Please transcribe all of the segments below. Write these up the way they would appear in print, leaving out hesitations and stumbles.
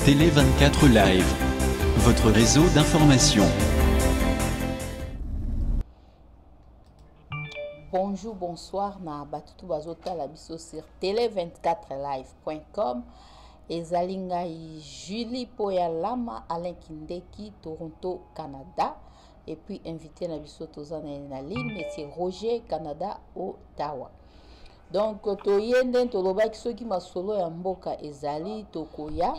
Télé 24 Live, votre réseau d'information. Bonjour, bonsoir, na batutu bazota la biso sur télé24live.com. Ezalinga Julie Poyalama, Alain Kindeki, Toronto, Canada. Et puis invité na biso tozana na ligne, Monsieur Roger, Canada, Ottawa. Donc toyende tolobaki soki masolo ya mboka ezali tokoya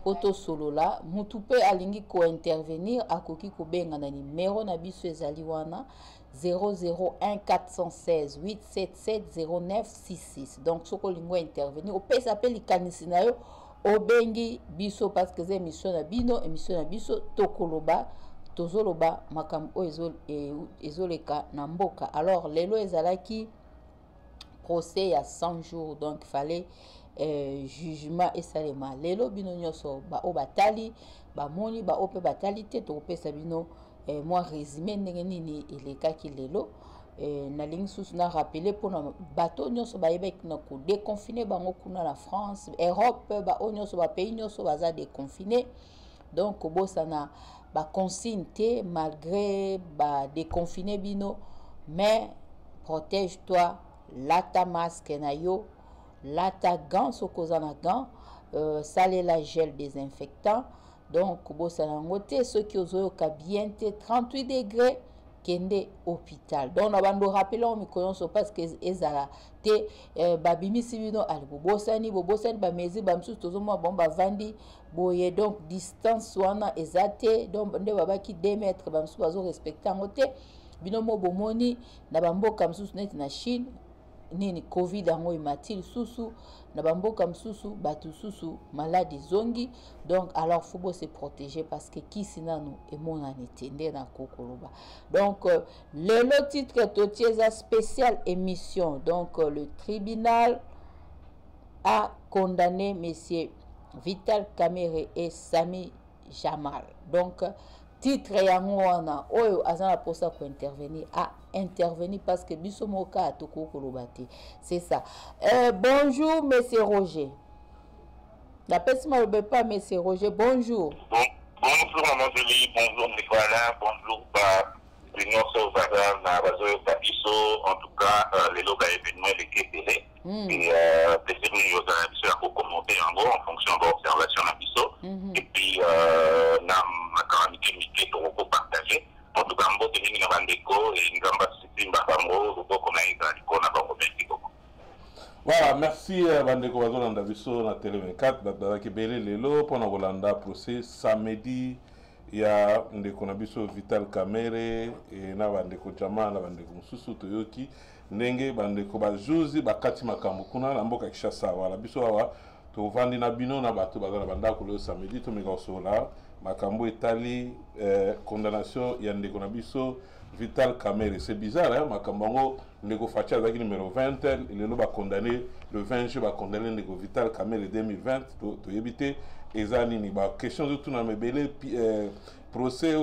poto solo la mutu pe alingi ko intervenir akoki kobenga na numéro na biso ezali wana 001 416 877 0966. Donc soko lingo intervenir opesa pe likanisi na yo obengi biso parce que c'est émission na biso tokoloba tozoloba makambo ezoleka na mboka. Alors lelo ezalaki procès il y a 100 jours, donc il fallait jugement et salema. Lelo bino nyoso ba obatali ba moni ba ope batali te to pesa bino moi résumé ndenge nini eleka ki lelo na ligne sous na rappeler pour na bateau nyoso ba yeba na ko déconfiner bango kuna na France, Europe ba onyoso ba pays nyoso baza déconfiné. Donc bosana ba consigne te malgré ba déconfiner bino, mais protège-toi. Lata masque na yo, lata gants sokoza na gants, salé la gel désinfectant. Donc bosanango te ceux qui ozoyo ka bien te 38 degrés kende hôpital. Donc na bando rappelons mikoyonso parce que ezala te babimisi bino ali bobosani ba mezi ba msusu tozomo bomba vandi boye, donc distance wana ezate donc nde babaki 2 mètres ba msusu bazo respecter ngote bino mo bomoni na bamboka msusu neti na Chine nini covid yango imatili susu na bamboka msusu batu susu maladie zongi. Donc alors faut se protéger parce que kisi nanu emona netende na kokoloba. Donc le titre totieza spécial émission. Donc le tribunal a condamné messieurs Vital Kamerhe et Sami Jamal. Donc titre yango wana oyo azana posa ko intervenir a intervenir parce que biso moka atoko kolobate. C'est ça. Bonjour monsieur Roger. La personne ne pas monsieur Roger. Bonjour. Bonjour maman Julie, bonjour Nicolas, bonjour l'Union Sauvadale, Nabazo Tabiso, en tout cas les lots événements les télé. Et peut-être nous allons commenter en gros en fonction de l'observation à Bisso. Et puis na ma calamité Mickey pour partager. En tout cas, on va tenir une bandeko et une gamba simba bango, le beau qu'on a écrit qu'on a bango Mexico. Voilà, merci bandeko bazolanda biso na télé 24 bazalaki belé lelo mpona kolanda procès samedi ya ndeko na biso Vital Kamerhe na bandeko Jamal na bandeko mosusu toyoki ndenge bandeko bajuzi bakati makambo kuna na mboka Kinshasa. Wala biso awa tovandi na bino na bato bazala bandako lelo samedi tomeka kosola makambo etali condamnation ya ndeko na biso Vital Kamerhe. C'est bizarre, hein? Makambango, Nego Fachi azaki numéro 20, il est condamné le 20 juin, va condamner Nego Vital Kamerhe 2020, to éviter, Ezanini. Question de tout dans mes belles procès,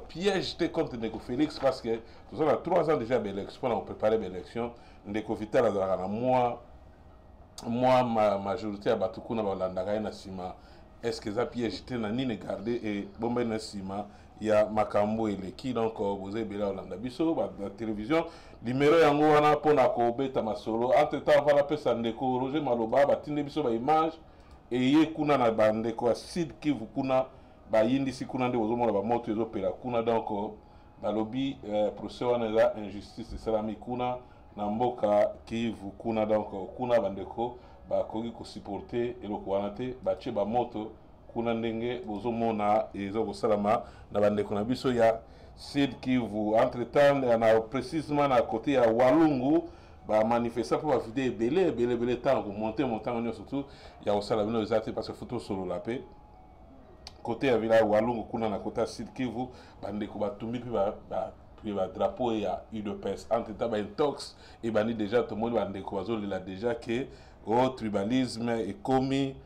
piège contre Nego Félix, parce que tout ça, on a 3 ans déjà d'élection, on préparait l'élection, Nego Vital a moi, ma majorité à Batukuna, Landagaï Nassima. Est-ce que ça piège na nini garder et bombe na sima ya makambo eleki. Donc vous avez bela olanda biso la télévision numéro yango wana pona ko beta masolo. Entre temps voilà pesa ndeko Roger Maloba batinde biso ba image et ye kuna na bandeko a Sud Kivu kuna ba yindi si kuna nde ozomona ba moto ezopela kuna. Donc balobi procès wana za injustice salami kuna na mboka Kivu kuna. Donc kuna bandeko bakoki kosupporter eloko wana te batie bamoto kuna ndenge bozomona ezo kosalama na bandeko na biso ya Sud Kivu. Entre temps na précisément na côté ya Walungu ba manifester pour vider belé temps monter montagne surtout ya osala bino ezate parce que photo solo la paix côté ya villa Walungu kuna na côté Sud Kivu bandeko batumbi pe ba drapeau ya UDPS. Entre temps ba intox et bani déjà tout le monde bandeko bazolela déjà que au tribalisme est commis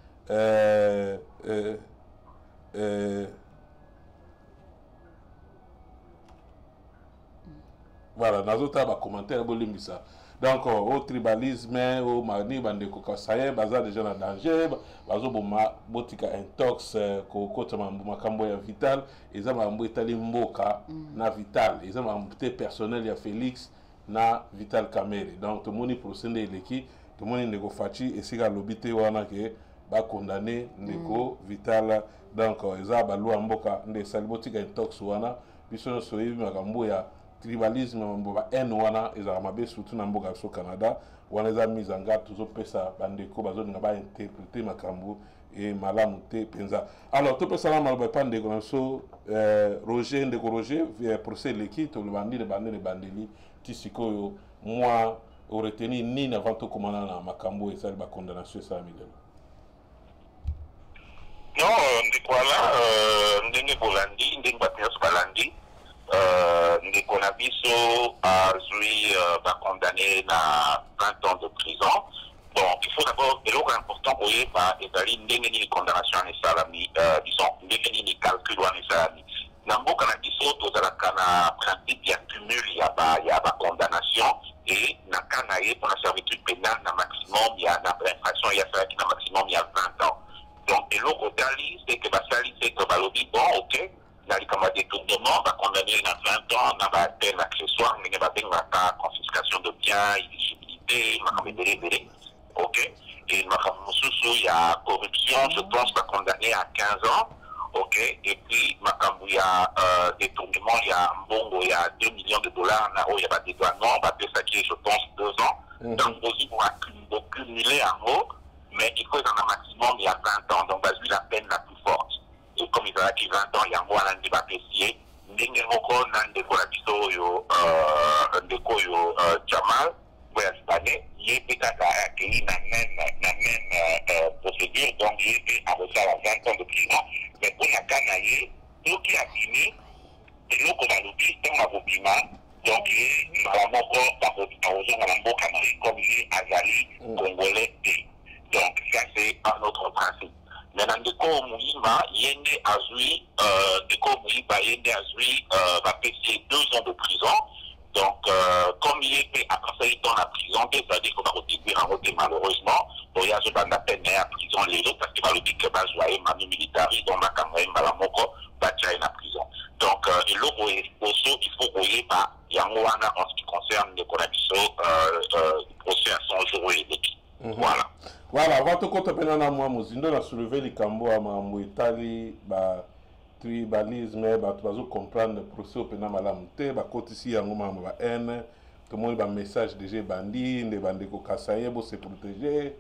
Voilà, dans d'autres commentaires, ça. Donc, au tribalisme, au mani, bandeko kasaye, baza déjà dans danger, bazo boma botika intox, kota makambo ya vital, eza mambo etali mboka na vital, eza mambo personnel ya Félix na Vital Kamerhe. Donc, tout le monde procède eleki, tout le monde ndeko fachi, esika lobite wana ke ba condamné ndeko Vital. Donc, eza ba loi mboka nde sali botika intox wana, biso no soyebi makambo ya tribalisme mambo ba en wana ezala mabe surtout na mboka so Canada wana eza mise en garde toujours pesa bandeko bazolinga ba interpréter makambo et malamu te penza. Alors to pesa la maloba pa ndeko na so Roger ndeko Roger procès l'équipe to le bandeli tisikoyo moi au retenir ni avant to komana na makambo ezali ba condamnation ça milelo. Non, ndeko la ndenge bolandi ndenge bateos balandi ndeko na biso azwi condamné à 20 ans de prison. Bon, il faut d'abord, et l'autre important pour eux, c'est-à-dire ndenge ni condamnation en salami, disons, ndenge ni calcul en salami. Namboka na biso tozalaka na principe ya cumul ya ba condamnation et na kana ye pour la servitude pénale na maximum ya na infraction ya ça qui na maximum ya 20 ans. Donc, et l'autre dali, c'est que basali c'est que balobi bon, OK. Dans détournement, va condamner dans 20 ans, dans la peine accessoire, mais il va avoir confiscation de biens, éligibilité, ok. Et il y a corruption, je pense, va condamner à 15 ans, ok. Et puis, il y a détournement, il y a bon, il y a 2 millions de dollars, il y a des dédouanements, on va faire ça qui est, je pense, 2 ans. Donc, aussi, pour accumuler en haut, mais il faut dans un maximum, il y a 20 ans, donc, vas-y, la peine la plus forte. Et comme il a dit 20 ans, il y a un mois de apprécié. Ndenge moko ndeko la biso yo ndeko yo Jamal boya Spané, il est accueilli dans la même procédure, donc il est à 20 ans de prison. Mais pour la Canaïe, tout qui a fini, et nous comme à l'objet, on a bobima, donc il est vraiment comme il est Azali congolais. Donc ça c'est un autre principe. Maintenant, ndeko Mouima, yende azui, ndeko Mouima, yende azui, va payer 2 ans de prison. Donc, comme il est après ça, dans la prison, c'est-à-dire qu'on va retirer en route malheureusement, pour y avoir la peine à prison, les autres, parce qu'il va le dire que va jouer, manu militaire, donc la caméra, malamoko, va tirer la prison. Donc, et l'autre, il faut qu'on y ait pas, il y a un en ce qui concerne le Konabiso, procès à son jour et l'équipe. Voilà. Voilà, avant de compter pendant moi, Mozindo a soulevé les cambo à Mamouetali, tribalisme, tu comprendre le procès au pénal malamute, côté ici, il y a un haine, tout le monde a un message déjà bandit, des bandits qui kassaye, pour se protéger,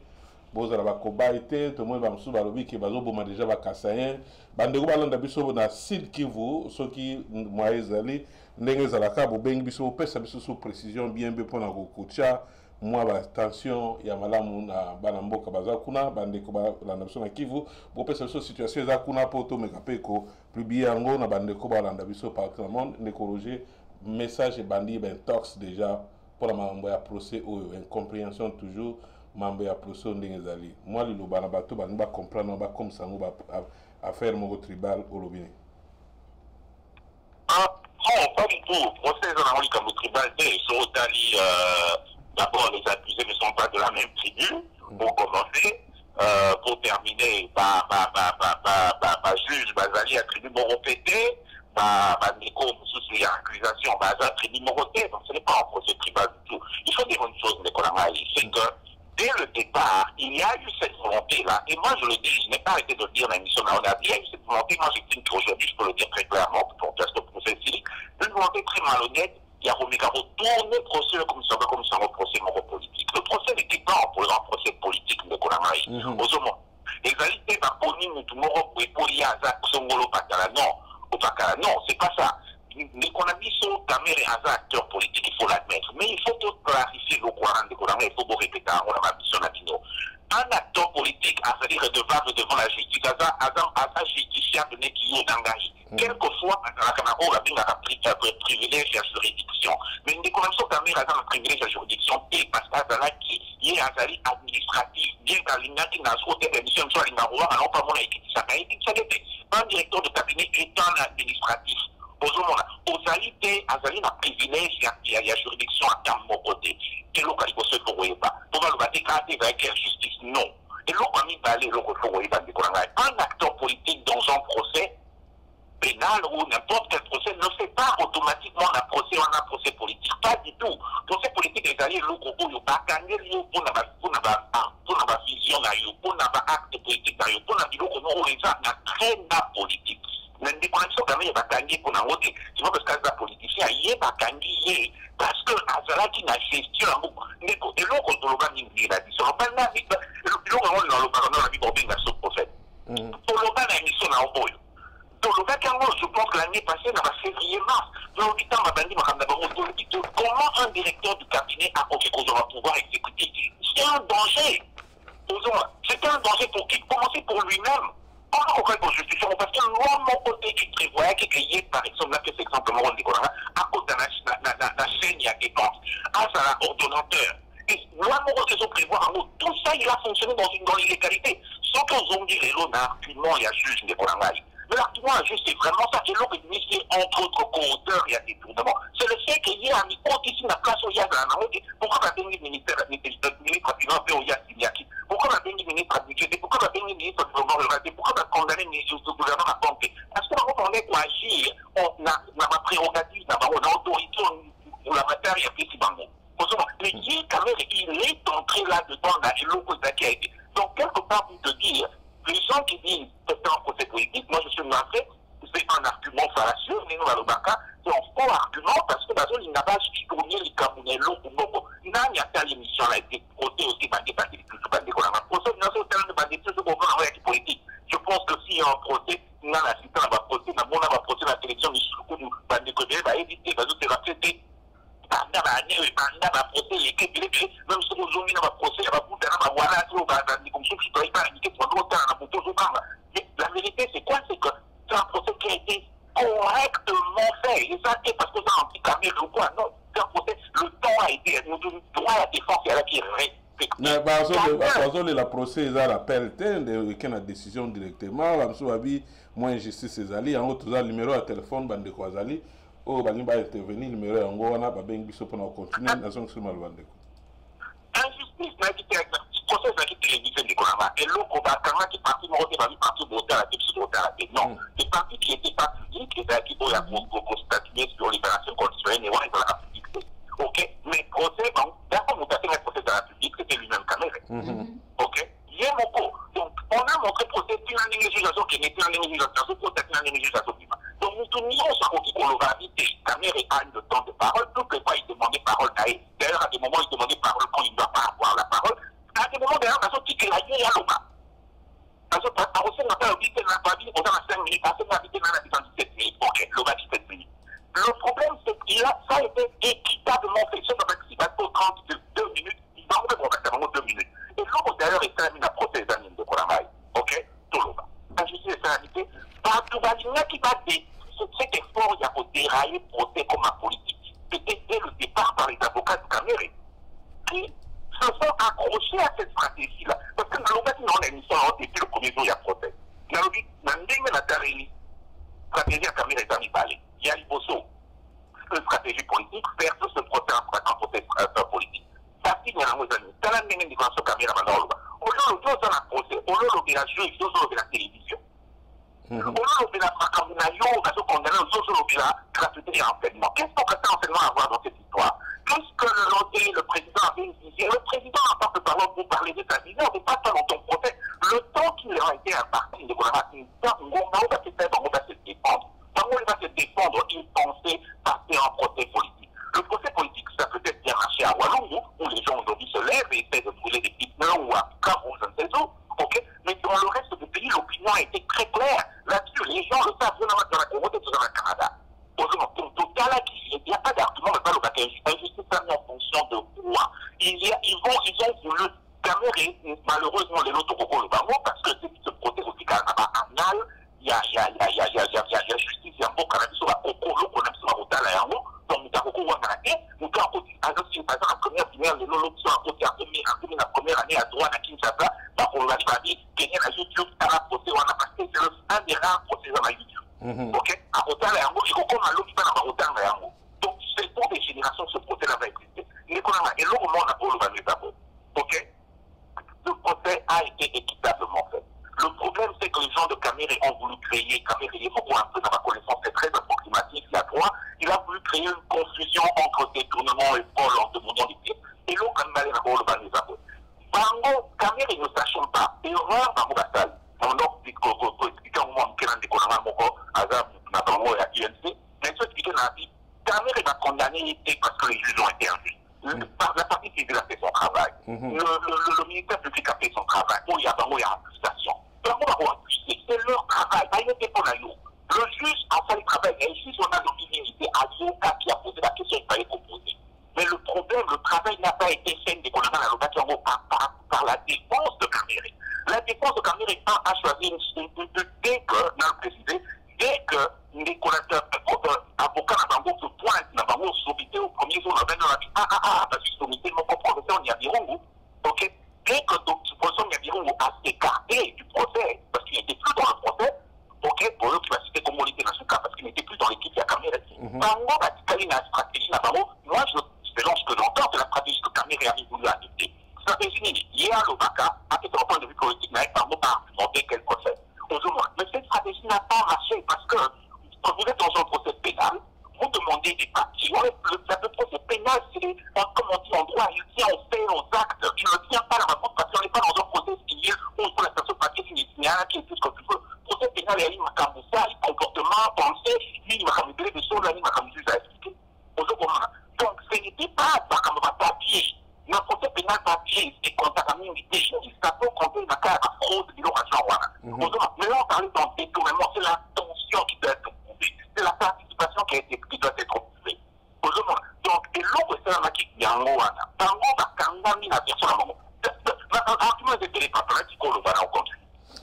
pour la kobaïté, tout le monde a un sous-balobi qui va déjà kassaye, bandit qui va l'endabiso na site qui vous, ceux qui moyezali, n'engez à la cabo, ben biso, pesa biso sous précision, bien pour la kokocha. Moi attention ya malamu na bana mboka baza kuna bandeko ba la nation na Kivu pour pesa so situation za kuna poto mekapeko publier yango na bandeko ba landa biso partout dans le monde l'écologie message bandi ben tox déjà pour la mambo ya procès oyo incompréhension toujours mambo ya procès ndenge zali moi li lobana bato ba ba comprendre ba comme ça ngo ba affaire mo tribal au lobine non pas du tout procès dans la comme tribal ils sont tali d'abord, les accusés ne sont pas de la même tribu, pour commencer. Pour terminer, juge, Bazali a tribu Moropété, Nico, sous accusation, Baza tribu Moroté, donc ce n'est pas un procès tribal du tout. Il faut dire une chose, c'est que dès le départ, il y a eu cette volonté-là, et moi je le dis, je n'ai pas arrêté de le dire dans l'émission, il y a eu cette volonté, moi j'estime qu'aujourd'hui, je peux le dire très clairement, pour faire ce procès-ci, une volonté très malhonnête. Il y a Romegaro tourné le procès comme ça au procès politique. Le procès n'était pas un procès politique de Konamaï. Les réalités par Pony Moutoumoro et Poliaza Songolo Pakala, non, c'est pas ça. Les Konabiso, Kamerhe et Aza acteurs politiques, il faut l'admettre. Mais il faut tout clarifier le courant de Konamaï, il faut répéter à mission latino. Un acteur politique a fait redevable devant la justice, Aza justiciable n'est qu'il y ait d'engagé. Quelquefois, la Canaro a pris privilège à juridiction. Mais une déconnexion Kamerhe a un privilège à juridiction et parce qu'Azala qui est Azali administratif, bien qu'à l'Inati n'a pas été émission sur l'Ingaroua, alors pas mon équipe, ça a été un directeur de cabinet étant administratif. Ozali azali na privilège ya juridiction à terme mon côté. Et l'autre il faut se faire pas. Pour le battre quand il va être justice non. Et l'autre ami va aller l'autre faut pas. Un acteur politique dans un procès pénal ou n'importe quel procès ne fait pas automatiquement un procès politique. Pas du tout. Procès politique les alliés l'autre pour pas gagner pour la vision pour la acte politique pour la vidéo que nous les a très politique. L'indépendance quand même va gagner pour la haute. C'est pas parce que les politiciens y va gagner parce que Azala qui n'a gestion et l'autre on va dire la mission. Pas là l'autre on dans le parlement la vie pour bien la procès. Pour le bas la mission là au bout. Donc, je pense que l'année passée, dans février-mars, comment un directeur du cabinet a confié qu'on aura pouvoir exécuter? C'est un danger. C'est un danger pour qui? Commencer pour lui-même. Pas encore pour justice, parce que moi, mon côté qui prévoyait, qui créait, par exemple, là, que c'est simplement à cause de la chaîne, il y a des comptes, à sa ordonnateur. Et moi, mon côté, je prévois, tout ça, il a fonctionné dans l'illégalité. Sauf qu'on dit les lots d'argument, il y a juge des Korangaï. Mais l'argument juste, c'est vraiment ça. C'est l'autre qui entre autres co-auteurs, il y a des tournements. C'est le fait qu'il y a un micro ici, la place où il y a un pourquoi la dernière ministre finance au Yassiliaki? Pourquoi la dernière ministre budgété? Pourquoi la dernière ministre du gouvernement rural? Pourquoi la condamné le ministre du gouvernement à pomper? Parce que on est pour agir, on a ma prérogative, on a autorité pour la matière, il y a plus de bango. Mais qui, quand même, il est entré là-dedans, là, et l'autre qui a été. Donc, quelque part, pour te dire, les gens qui disent que c'est un procès politique, moi je suis marqué, c'est un argument fallacieux, mais nous, à l'Obaka, c'est un faux argument parce que dans il n'a pas tourné les Camerounais, l'autre, il n'a pas l'émission a été procès aussi par des procès, il n'a pas été procès politique. Je pense que s'il y a un procès, il n'a pas procès, il n'a pas procès la sélection, mais surtout, nous, va éviter, va nous traiter. Même si nous avons procès, la vérité, c'est quoi? C'est que c'est un procès qui a été correctement fait. Et ça, c'est parce que ça a un petit cabinet ou quoi? Non, c'est un procès, le temps a été, nous devons droit à la défense et à la qui est respecté. Mais par exemple, la procès, ils ont l'appel, qui a la décision directement, moi, injustice, ces alliés, en haut, le numéro de téléphone, bande quoi, alliés. Oh, bah, il va intervenir, numéro en haut, on a pas bien vu pour continuer, dans son sur Malvande. Injustice, n'a dit que le procès n'a dit télévisé de Konama. Et l'autre, on va quand même qui parti, on va partir voter à la tête, non, les partis qui n'étaient pas publics, les acquis pour la statuer sur libération conditionnelle, et on est dans la publique. Ok, mais procès, d'accord, nous avons fait un procès dans la publique, c'était lui-même quand même. Ok, il y a mon cours. Donc, on a montré procès, puis une législation qui n'était pas une législation, procès, une législation. Donc, nous tournions sur ce qu'on aura habité. Caméra a le temps de parole. Toutes les fois, il demandait parole d'ailleurs. D'ailleurs, à des moments, il demandait parole quand il ne doit pas avoir la parole. À des moments, d'ailleurs, parce que tu as dit, il y a l'OMA. Parce que, par exemple, on n'a pas habité dans la famille, on a 5 minutes, parce qu'on a habité dans la vie dans 17 minutes. Ok, l'OMA 17 minutes. Le problème, c'est que ça a été équitablement fait. Ça va être 32 minutes, il va vraiment 2 minutes. Et l'autre, d'ailleurs, est terminé à procès des amis de Koramai. Ok, tout l'OMA. La justice est terminée. Par tout le monde qui va cet effort, il y a pour dérailler le procès comme un politique. C'était dès le départ par les avocats de Cameroun qui se sont accrochés à cette stratégie-là. Parce que dans le cas où on a une histoire, depuis le premier jour, il y a procès. Dans le cas où la stratégie à Cameroun est arrivée. Il y a l'Iboso, une stratégie politique, faire tout ce procès en procès politique. Ça, c'est une chose. Dans la même dimension, Cameroun, on a un procès, on a la juge, on a la télévision. On a la Macamunayo, on a condamné aux autres de la gratuité et enseignement. Qu'est-ce qu'on peut enseignement avoir dans cette histoire? Qu'est-ce que le président avait visé? Le président, en tant que parole pour parler des États-Unis, on n'est pas dans ton procès. Le temps qu'il a été imparti de Gouvernement, on va se défendre. Comment il va se défendre? Il pensait passer en procès politique. Le procès politique, ça peut être bien marché à Wallonie, où les gens aujourd'hui se lèvent et essaient de brûler des petites mains ou à Cap ou je ne sais où. Okay? Mais dans le reste du pays, l'opinion a été très claire. Là-dessus, les gens le savent, dans la Communauté dans le Canada. Pour tout cas, là, il n'y a pas d'argument de pas le injustice en fonction de quoi. Ils ont voulu camérer, malheureusement, les autres au le Bango, parce que c'est ce procès aussi Canada anal, il y a justice, il y a un bon Canada sur la Coco, qu'on aime sur la route à la Yango, donc nous avons beaucoup de nous avons aussi, par exemple, la première finale, les lots qui sont à côté, la première année à droite à Kinshasa, on va dire, Kenya à YouTube, à la procès, on a passé, c'est un des rares procès dans la YouTube. Ok? À côté à la Yango, il faut qu'on a le banni Zabo. Bango, caméra ne sachant pas, erreur Bango Basal. On a expliqué au moment qu'il y a un décollement, Azam, Nabango et à INC, mais ce qui est dans la vie, caméra va condamner parce que les juges ont été induits. La partie civile a fait son travail. Le ministère public a fait son travail. Il y a Bango et accusation. Bango va avoir accusé. C'est leur travail. Il n'était pas là. Le juge a fait le travail. Et le juge, on a l'humilité à Yoka qui a posé la question, il fallait composer. Mais le problème, le travail n'a pas été fait par la défense de Caméré. La défense de Caméré a choisi dès que, on a précisé, dès que les collecteurs, avocats Nabango se pointent, Nabango sommité au premier jour, on a dit, parce que sommité, mon professeur Niabirungu, ok, dès que le professeur Niabirungu a s'écarté du procès, parce qu'il n'était plus dans le procès, ok, pour eux qui va citer comme Molité dans ce cas, parce qu'il n'était plus dans l'équipe, il y a Caméré. Bango va dire une stratégie Nabango, moi, selon ce que j'entends, c'est la stratégie que Caméré a voulu adopter. Stratégie nini, hier, l'Obaka, à un point de vue politique, n'a pas argumenté quel procès. Mais cette stratégie n'a pas marché parce que quand vous êtes dans un procès pénal, vous demandez des parties. Le procès pénal, c'est, comme on dit en droit, il tient aux faits, aux actes. Il ne tient pas à la réponse parce qu'on n'est pas dans un procès civil où on la station papier signale qui est tout ce que tu veux. Le procès pénal, il y a un comportement, pensée, il m'a manipulé des choses, il m'a juge à expliquer. Donc, ce n'était pas un papier. Le procès pénal papier, c'est contaminé des choses, ça peut compter une affaire à fraude, mais là, on parle d'un détournement, c'est l'intention qui doit être prouvée, c'est la participation qui doit être prouvée. Donc, et l'autre, c'est la qui est en Moana. Tango va condamner la personne à mon moment. L'argument de télépatronnage, c'est qu'on le va rencontrer.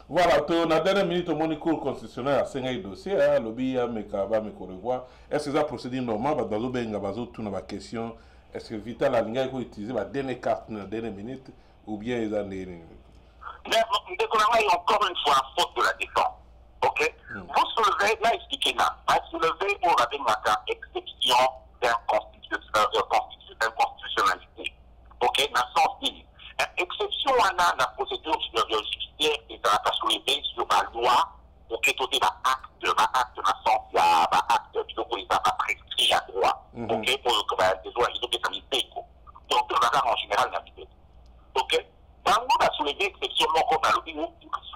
Voilà, dans la dernière minute, mon cours constitutionnel a 5 dossiers, lobby, Mekaba, Mekorevoa. Est-ce que ça procédure normal? Dans le Benga, tout la question. Est-ce que Vital a utilisé la dernière carte dans la dernière minute ou bien ils ont des. Mais encore une fois, faute de la défense. Ok? Vous soulevez, là, expliquez là, vous soulevez au Rabbi Maka exception d'inconstitutionnalité. Ok? Dans le sens dit, exception à la procédure judiciaire et ça va soulever sur la loi pour que tout est acte, dans le sens, il y a un acte, il va prescrit à droit. Ok? Pour que des lois, il faut que ça m'y paye. Donc, le regard en général, n'a pas. Ok? Bango va soulever exceptionnellement comme dans le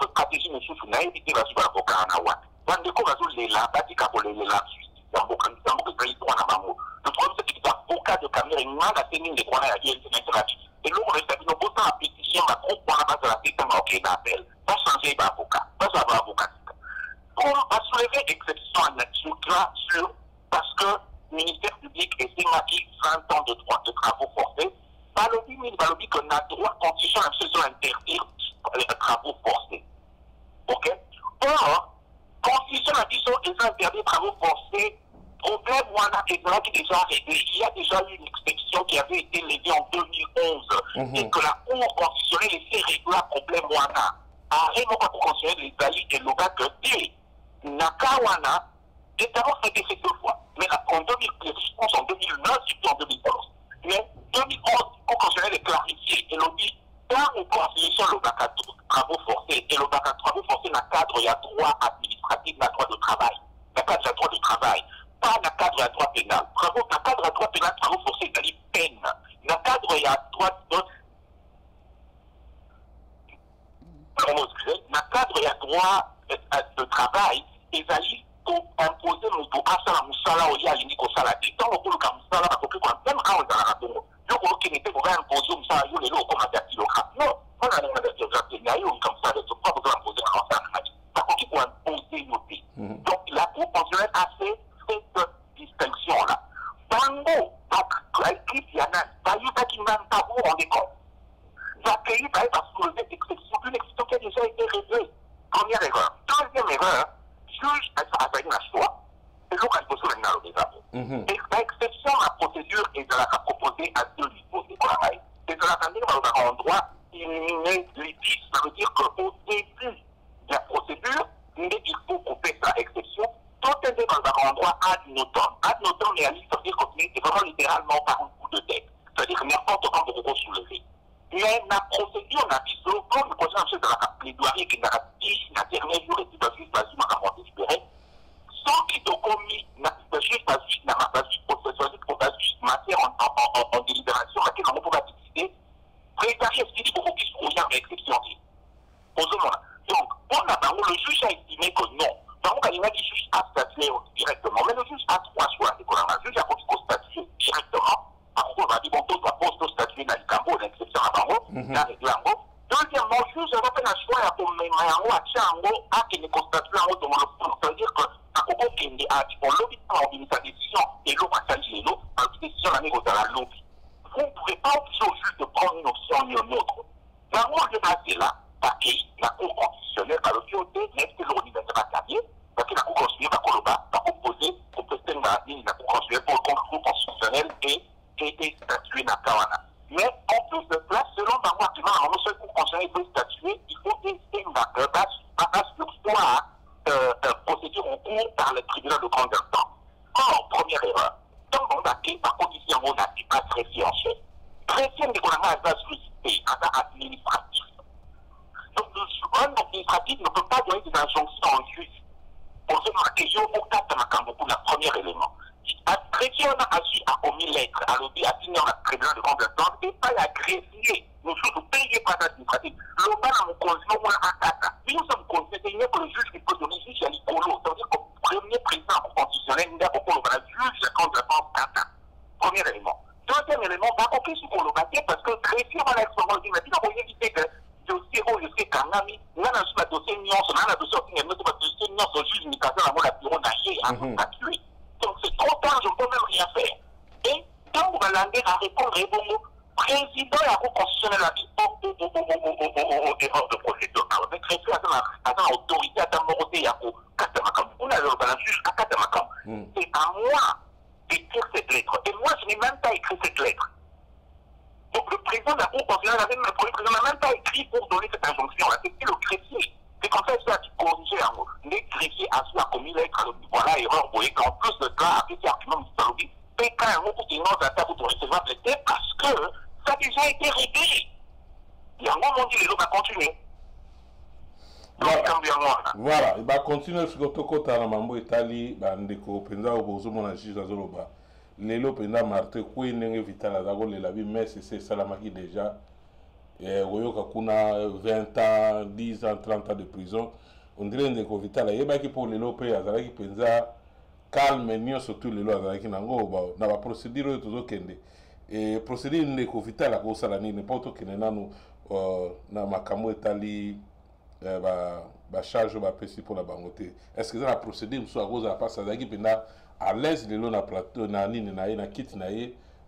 stratégie de souffle, n'a évité la suite à l'avocat en Awa. Bango va soulever la bâtique à voler la suite. Dans le problème, c'est que l'avocat de Caméré, il m'a la ténine de Kouana à l'INC, et l'autre, il a dit, la pétition, la groupe, on a base de la pétition, ok, d'appel. Pas changer d'avocat, pas avoir avocat. On va soulever exception sur, parce que le ministère public estime qu'il 30 ans de droit de travaux forcés. Balobi que la droit constitution absolument interdire les travaux forcés. Ok? Or, constitution a dit qu'ils interdit les travaux forcés. Problème, qui est déjà réglé. Il y a déjà eu une exception qui avait été levée en 2011 et que la Cour constitutionnelle laissait régler le problème Wana. Arrêt mon Cour constitutionnelle les alliés et l'OGA que dit Nakawana est d'abord fait deux fois. Mais en 2009 et puis en 2011. Mais 2011, Cour constitutionnelle est clarifiée et l'on dit dans une constitution le bac travaux forcés et le bac travaux forcés n'a cadre, il y a droit administratif, il y a droit de travail. Il y a cadre, il y a droit de travail. Pas dans le cadre de droit pénal. Dans le cadre de droit pénal, travaux forcés, c'est-à-dire peine. Dans le cadre, il y a droit de travail, il s'agit pour imposer le droit à la moussala au y'a l'unique au salade. Tant que le cas moussala, même quand on est dans la radio, le qui n'était pas imposé au moussala, il y a comme un kilogramme. Non, on a un kilogramme, il y a eu comme ça, il ne faut pas imposer un moussala. Par contre, il faut imposer nos pays. Donc, la Cour constitutionnelle a fait cette distinction-là. Bango, l'accueilli par soulever une exception qui a déjà été réglée. Première erreur. Deuxième erreur, juge a fait un choix. C'est là qu'on peut soulever dans le débat. Et l'exception à la procédure est de la proposer à deux niveaux de travail. Et de la manière dont on va en droit éliminer les 10, ça veut dire qu'au début de la procédure, il faut couper sa exception. Tout est dans le endroit ad notam. Ad notam réalise, ça veut dire que c'est vraiment littéralement par un coup de tête. C'est-à-dire que n'importe quand on peut soulever. Mais la procédure n'a pas de comme le prochain chef de la plaidoirie qui n'a pas dit, n'a dernier jour et qui doit juste passer à délibéré, sans qu'il te commis, n'a pas juste passer, n'a pas juste processualisé, pour passer juste matière en délibération, laquelle on ne peut pas décider, Deuxièmement, juge va faire un choix à Mayango, à Tchango, à qui ne constate pas dans le fond. C'est-à-dire que à Koko Kende a dit on lobby pour organiser sa décision et l'eau va s'agir l'eau, la décision la négocier à la lobby. Vous ne pouvez pas obliger au juge de prendre une option ni une autre. La loi de base là, parce que la Cour constitutionnelle, par le côté, mais c'est l'organisation à clavier, parce que la Cour constitutionnelle va Koloba, va proposer pour prester la Cour constitutionnelle pour le contrôle constitutionnel et statuer dans Kawana. Mais en plus de cela, selon la loi qui m'a annoncé pour conseiller peut statuer, il faut qu'il y ait une procédure en cours par le tribunal de grande instance. Or, première erreur, tant qu'on a été par condition, on n'a pas très en chef. Très d'économie à la société, à la administratif. Donc, un administratif ne peut pas donner des injonctions en juge. Pour ce marquer, au cas de beaucoup, le premier élément. Chrétien a agi à commis lettre, à l'objet à signer un tribunal de grande instance et pas la greffier. Nous sommes payés par l'administratif. L'OBA n'a mon condition, moi, à Kata. Mais nous sommes considérés, il n'y a que le juge qui peut donner juge à l'Icolo. Ça veut dire que le premier président constitutionnel, il n'y a pas le juge à grande instance Kata. Premier élément. Deuxième élément, va compris sur le bâtir parce que Chrétien va l'explorer. Il m'a dit, on va éviter que dossier, je sais qu'un ami, on a un dossier nuance, on a un dossier nuance, au juge, il n'y a pas la bureau d'ailleurs, à tuer. Donc c'est trop tard, je ne peux même rien faire. Et quand vous allez à répondre, le président de la Cour constitutionnelle a dit erreur de procédure. Alors, le préfet a une autorité à Tamoroté, à Katamakam. On a le juge à Katamakam. C'est à moi d'écrire cette lettre. Et moi, je n'ai même pas écrit cette lettre. Donc le président de la Cour constitutionnelle le président n'a même pas écrit pour donner cette injonction-là. C'est le greffier. C'est comme ça que tu corriges les greffiers à soi commis lettre. Voilà, erreur, vous voyez qu'en plus de ça, avec ces arguments de PK, un mot qui n'ose à table pour recevoir l'été parce que ça a déjà été réglé. Il y a un moment dit, les lots va continuer. Voilà, il va continuer ce que tu as dit, Mambo Itali, Bandeko, Penza, Obozomo, Najis, Azoloba. Les lots, Penda, Martin, Kouine, Vital, Azago, les lavis, mais c'est Salamaki déjà. Oyoka kuna 20 ans, 10 ans, 30 ans de prison. On dirait que Vital, il y a qui pour les lots, Azalaki, Penza, calme, ni surtout les lots, Azalaki, Nango, n'a pas procédure, tout ce qu'il et procédure, il y a Vital, à cause de l'année, n'importe qui n'est pas nous, na Makamo Itali, charge ba pesi pour la bangote. Est-ce que ça la procédure soit à cause de la passe Azalaki, Penda, à l'aise, les lots, na plateau, na nini, na kit, na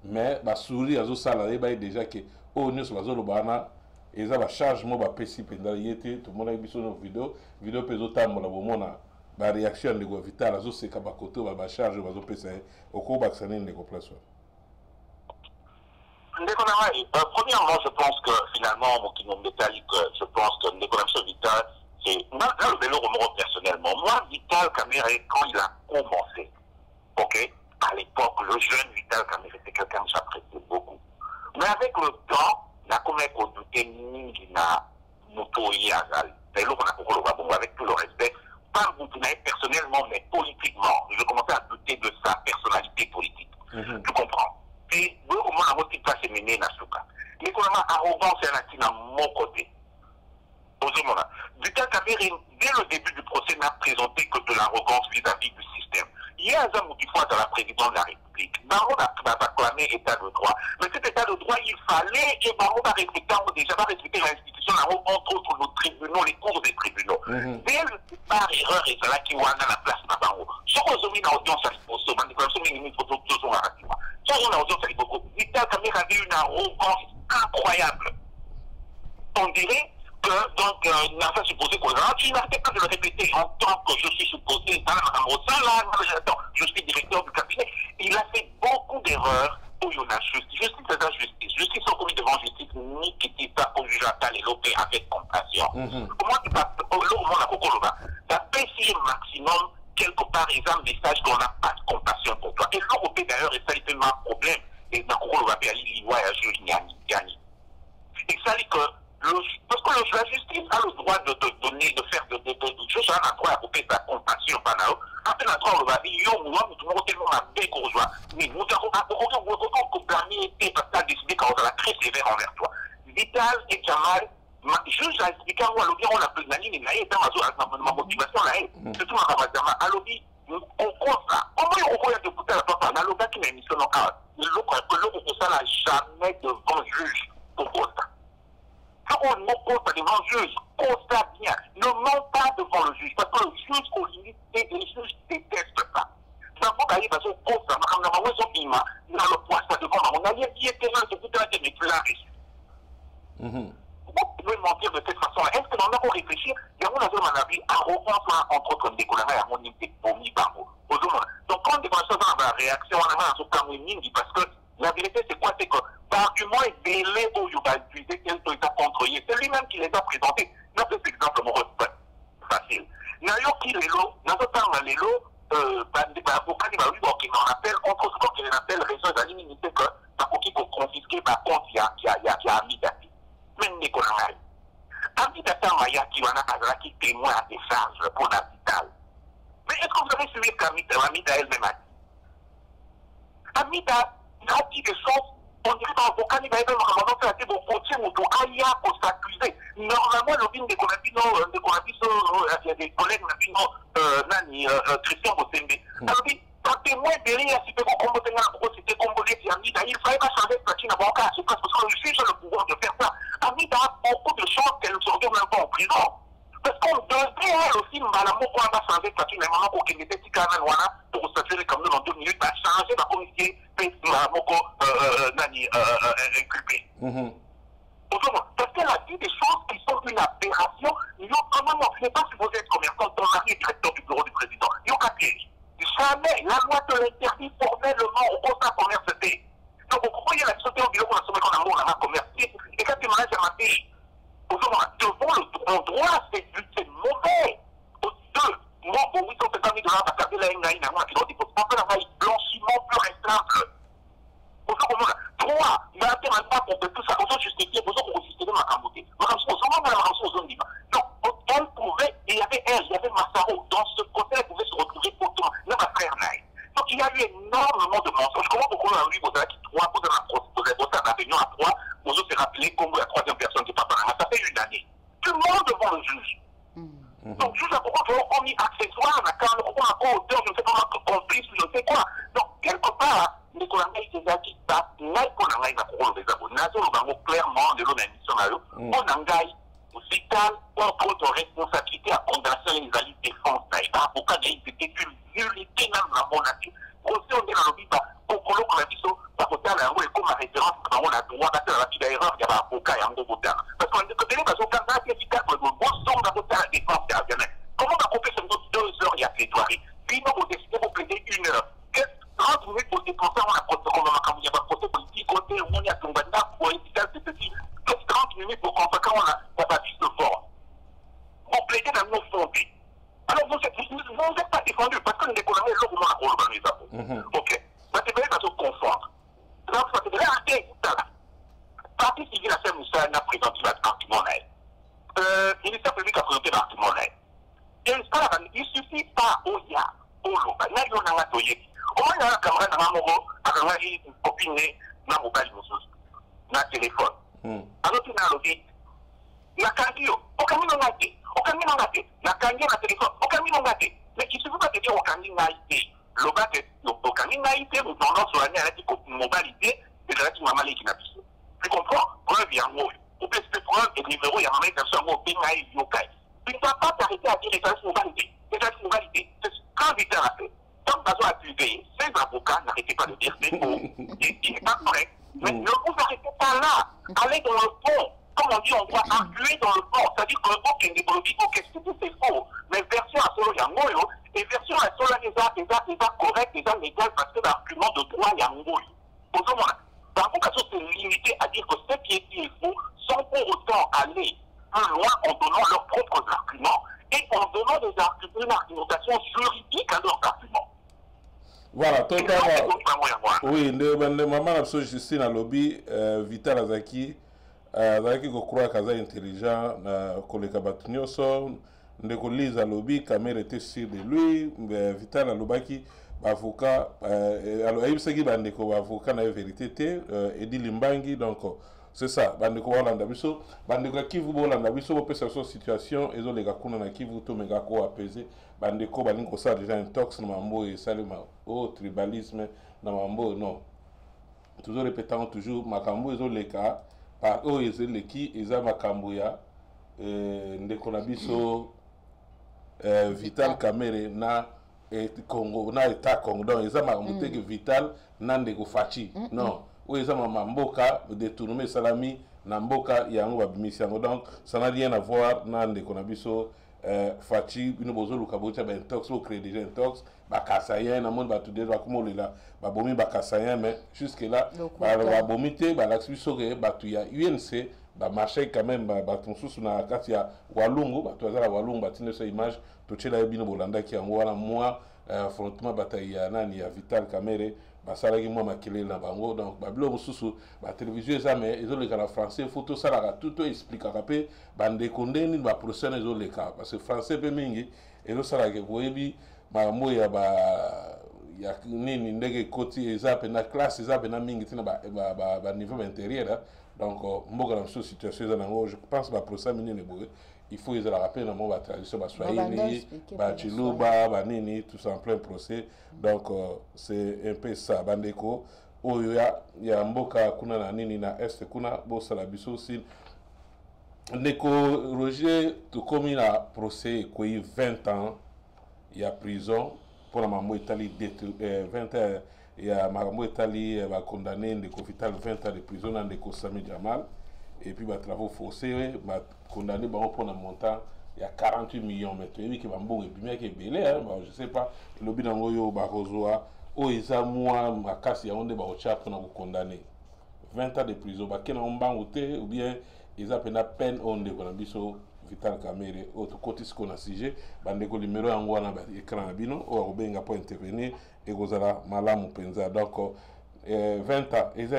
mais ba souris, azo salarié, déjà que oh nous sommes au bana et ça va charge moi ba pesi pendant yete tout le monde a vu sur nos vidéo peso tam la bomona ba réaction de Vital azo se kaba koto ba charge ba zo pesa au ko ba sané de complexe. Premièrement, je pense que finalement, mon qui métallique, je pense que l'économie Vital, c'est moi là le vélo remonte personnellement. Moi Vital Kamerhe quand il a commencé, ok, à l'époque le jeune Vital Kamerhe c'était quelqu'un que j'appréciais beaucoup. Mais avec le temps, la comète au douté n'a motorisé à Zal. Mais là, on a avec tout le respect, pas Boutinaï personnellement, mais politiquement. Je commençais à douter de sa personnalité politique. Tu comprends? Et comment la motive pas mené dans ce cas. L'économie arrogance est là à mon côté. Vital Kamerhe, dès le début du procès, n'a présenté que de l'arrogance vis-à-vis du système. Il y a un homme qui fois dans la présidence de la République. Baron a acclamé état de droit. Mais cet état de droit, il fallait que Baron va respecter l'institution, entre autres nos tribunaux, les cours des tribunaux. Dès le départ, erreur, et c'est là qui va dans la place de Baron. Si on a une audience à l'exposition, on a une audience à l'exposition. Si on a une audience à l'exposition, Vital Kamerhe avait une arrogance incroyable. On dirait que, donc, il n'a pas supposé qu'on il n'arrêtait pas de le répéter en tant que je suis supposé dans la je suis directeur du cabinet. Il a fait beaucoup d'erreurs où il y en a justice c'est la justice. Justice au commis devant justice, ni qui dit ça au juge à l'élopé avec compassion. Comment tu passes au moment la Kokoloba, tu as essayé maximum quelque part exemple des sages qu'on n'a pas de compassion pour toi. Et l'Europé d'ailleurs, et ça il fait un problème. Et dans Kokoloba, il y a l'Ivoire et juge Niani. Et ça dit que parce que la justice a le droit de te donner, de faire de choses, on a le droit à couper sa compassion. Après la droit, on va dire, yo, moi, nous avons tellement la paix qu'on rejoint. Mais nous avons blâmé et parce que tu as décidé qu'on va très sévère envers toi. Vital et Jamal, juge a expliqué à moi, on a pris la ligne, et ma motivation, c'est tout ma rabat. À l'objet, on compte ça. Comment on reconnaît de couper la papa? On a l'objet qui m'a mis sur le cas. L'autre, ça n'a jamais devant juge pour ça. constate devant le juge, constate bien. Ne ment pas devant le juge, parce que le juge, au limite, et les juges détestent ça. Ça faut qu'aller parce que constate, comme dans le bima, dans le poids, ça devant, on a dit que c'est tout à fait, mais tu l'as reçu. Vous pouvez mentir de cette façon. Est-ce que dans le réfléchir, il y a un avis arrogance entre autres des collègues à mon niveau promis par vous. Donc quand on déclenche dans la réaction, on a un sous parce que la vérité c'est quoi? C'est que l'argument est délai au Yuba utiliser quel est contre lui. C'est lui-même qui les a présentés. Dans cet exemple, facile. Nayo qui les lots, dans ce temps, les lots, avocat qui en appelle, entre autres, qui appelle réseau d'aliments, c'est que ça faut confisquer par contre, il y a ami d'Ati. Même les collègues. Ami d'Ati Maya qui va qui témoin à des charges pour l'hôpital. Mais est-ce que vous avez suivi ce qu'Amida elle-même a dit? Amida a dit des choses, on dirait dans l'avocat, il va être vraiment fait à des bons côtés, ou tout aïe pour s'accuser. Normalement, le vin de Konabino, il y a des collègues, Nani, Christian Bosembe. Alors, quand témoin derrière, si tu veux combattre un gros, c'était combattre Amida, il fallait pas changer de statut dans l'avocat, c'est parce que le juge a le pouvoir de faire ça. Amida a beaucoup de chances qu'elle ne se retrouve même pas en prison. Parce qu'on devrait aussi, madame, pourquoi on va changer de statut, mais maintenant, pour qu'il était si carrément pour statuer comme nous dans 2 minutes, à changer la commission, Nani, inculpé. Parce qu'elle a dit des choses qui sont une aberration. Ce n'est pas supposé être commerçant, ton mari est directeur du bureau du président. Il y a piège. Jamais la loi te l'interdit formellement au constat commerce. Donc, vous croyez la société au bureau qu'on a sommet qu'on a commercé, et quand tu m'as dit, devant le droit, c'est mauvais. Deux, moi, pour 850 000 $, à taper la NAI, il faut pas faire un blanchiment pur et simple. Trois, il y a un terme pas pour que tout ça, pour justifier, pour justifier ma camboté. Donc, elle pouvait, et il y avait Massaro, dans ce côté, elle pouvait se retrouver pour toi, là, ma frère Naï. Donc, il y a eu énormément de mensonges. Comment pourquoi on a eu vos acquis 3, vous avez voté à la réunion à 3, vous avez rappelé Congo, la troisième personne qui n'est pas par là. Ça fait une année. Tout le monde devant le juge. Donc, juge, pourquoi on mis accessoire, on a auteur, je ne sais pas, complice, je ne sais quoi. Donc, quelque part, les collègues qui ont dit ça, les collègues qui ont dit clairement, de l'émission, on engage vital contre votre responsabilité à condamner les alliés de défense. Pour qu'il y ait une nullité dans la monarchie. Aussi, on est dans le vide, pour qu'on a dit ça, parce que là, on est comme la référence, on a droit d'être la petite erreur, il y a un avocat et un gros voteur. Parce qu'on dit que les personnes qui ont été efficaces pour le bon son de la défense, comment on a coupé sur 2 heures, il y a fait soirée. Puis, nous, on décide de plaider 1 heure. 30 minutes pour ces procès, on a procès politique, côté, on y a ton bandit, pour efficace, c'est petit. 30 minutes pour consacrer, on a pas plus de force. On plaidait dans nos fondés. Alors, vous n'êtes pas défendu parce que l'économie est lourdement organisée. Ok. Ça te fait se confondre. Donc, ça te fait arrêter. Parti civil a fait Moussa n'a présenté l'argument là. Ministère public a présenté l'argument là. Et il suffit pas au ya, au loba. N'a eu un atoye. Au moins, il y a un camarade dans un moment, une copine, dans un mobile, dans un téléphone. Alors, tu n'as le vide. La candio, au camion n'a été. Au camion n'a été. La candio n'a téléphone, au camion n'a été. Mais il ne suffit pas de dire au camion n'a été. Le gars, au camion n'a été, nous donnons sur l'année à la mobilité, et de la petite maman qui n'a plus. Tu comprends? Preuve, il y a un mot. Pour que cette preuve et numéro, il y a un mec qui a un mot, Bengaï, Yokai. Tu ne dois pas t'arrêter à dire les services mobilité. Les services mobilité, c'est quand vite à fait. Tant que besoin à publier, ces avocats n'arrêtez pas de dire des mots. Il n'est pas correct. Mais ne vous arrêtez pas là. Allez dans le fond. Comme on dit, on doit appuyer dans le fond. C'est-à-dire que le fond qui est développé, qu'est-ce que c'est faux? Mais version à solo yangoyo, et version à solo est correct, est légal, parce que l'argument de droit yangoyo. Autrement, par contre, c'est limité à dire que ce qui est dit est faux, sans pour autant aller plus loin en donnant leurs propres arguments et en donnant une argumentation juridique à leurs arguments. Voilà, totalement. Oui, le maman a Justine à lobby, Vital Azaki, Azaki croit qu'elle est intelligent, collègue Batunyoso, ndeko Lisa lobby, Kamel était sûr de lui, Vital à lobaki, avocat, alors il s'agit d'un avocat na vérité, Edi Limbangi, donc c'est ça, bandeko Holanda biso, bandeko Kivu Holanda biso, peut faire cette situation, et les gars qu'on a Kivu to mega ko apaisé, bandeko balinko ça déjà un tox na mambo et salima au tribalisme na mambo non. Toujours répétant toujours makambo les cas par eux les qui ils a makambo ya ndeko na biso Vital Kamerhe na Congo na État Congo donc eza makambo te que Vital na ndeko Faci non oyo eza mboka détournement salami na mboka yango babimisi yango donc ça n'a rien à voir na ndeko na biso Faci bino bozoluka botia ba intox au créer déjà intox bakasayen na monde batu déjà bakomolela babomi bakasayen mais jusque là babomi te balakisi biso ke batu ya UNC marché quand même batu mosusu na kati ya Walungu batu azala Walungu batinde sa image tochela bino bolanda ki yango wana moi affrontement bataille ya nani ya Vital Kamerhe basalaki mwa makelele na bango donc babilo mosusu ba télévision ezame ezoleka na français photo salaka tout expliquera pe bandeko ndeni ba procès ezoleka parce que français pe mingi ezosalaka koyebi makambo ya ya nini ndenge koti eza pe na classe eza pe na mingi tina ba niveau intérieur donc mboka na so situation eza nango je pense ba procès minene boye il faut les rappeler dans la tradition baswahili bachiluba banini tout ça en plein procès donc c'est un peu ça bandeko oyo ya mboka kuna na nini na est kuna bosala biso aussi ndeko Roger tokomi na procès ko 20 ans ya prison pour la maman Italie 20 ans ya maman Italie ba condamné ndeko Vital 20 ans de prison na ndeko Sami Jamal et puis travaux forcés condamné pour un montant il y a 48 millions mais tu vois que bambo et bien que belé je sais pas le lobby dans yo ba rozoa o eza moi makasi ya onde ba ocha pour na condamné 20 ans de prison ba kena ombangote ou bien ils appellent peine onde ko na biso Vital Kamerhe autre côté ce qu'on a sujet bandeko numéro yango na ba écran na bino o robenga pour intervenir et gozala malamu penza donc 20 ans, ils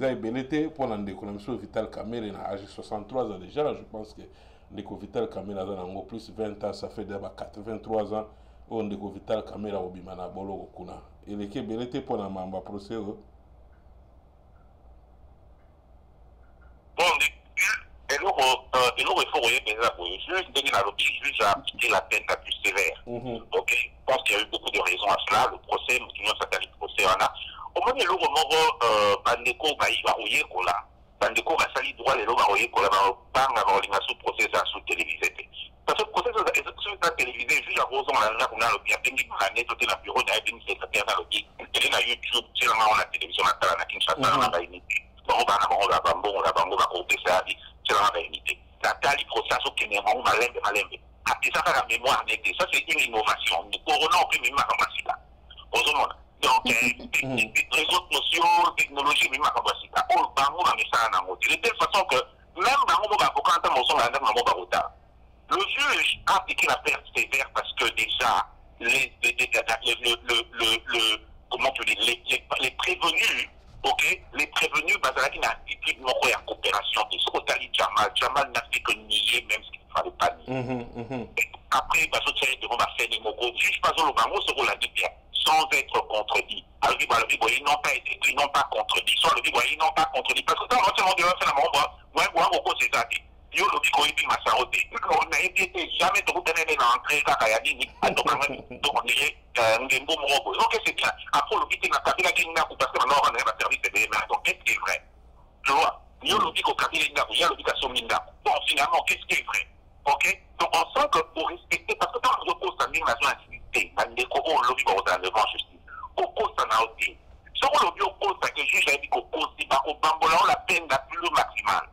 ont belleté pour l'économie Vital Kamerhe à âge 63 ans déjà. Je pense que l'éco Vital Kamerhe a en plus 20 ans, ça fait déjà 83 ans. On l'éco Vital Kamerhe a obimana bolo kuna. Et l'éco belleté pour la mamba procès. Bon, et nous, il faut regarder les juges, juge a appliqué la peine la plus sévère. Ok, je pense qu'il y a eu beaucoup de raisons à cela. Le procès, l'opinion satanique procès en a. Au moment où le bandeko va oyer kola, bandeko va salir droit les lois va oyer kola va banga va olinga sous procès à sous télévisé. Parce que procès à télévisé juste à cause on a le bien bengi pour l'année tout dans le bureau d'un bengi secrétaire dans le dit et na YouTube c'est là on a télévision à tala na Kinshasa on va imiter. Bon on va compter ça dit c'est là on va imiter. La tali procès au Kenya on va malembe. Ah et ça la mémoire nette ça c'est une innovation. Nous couronnons plus même comme ça. Osons donc, réseaux sociaux, technologie, même à Kabasika. On va mettre ça en amont. De telle façon que, même le juge a appliqué la peine sévère parce que déjà, comment tu dis, les prévenus, ok, les prévenus, Bazalaki n'a attitude non en coopération. Ils sont Jamal n'a fait que nier même ce qu'il ne fallait pas nier. Après, Bazotien de Roma fait des mots, juge Bazolo Bango se roule à deux pierres. Sans être contredit. Alors, ils n'ont pas été, ils n'ont pas contredit. Soit le dit, ils n'ont pas contredit. Parce que quand on dit, c'est la moi, c'est ça. Yo, le dit, il m'a saroté. On n'a été jamais trop donné l'entrée, Kakayani, donc on dirait, Ngembo Morobo. Donc, c'est bien. Après, le dit, il m'a capé la guinée, parce que maintenant, on a un service de l'EMA. Donc, qu'est-ce qui est vrai? Tu vois, yo, le dit, qu'on capé les gars, il y a l'obligation minda. Bon, finalement, qu'est-ce qui est vrai? Ok? Donc, on sent que pour respecter, parce que quand on repose sa ligne, la bandeko o lobby ba ozala devant justice okosa na oti soko lobby okosa que juge a dit qu'okosi ba obambola la peine la plus maximale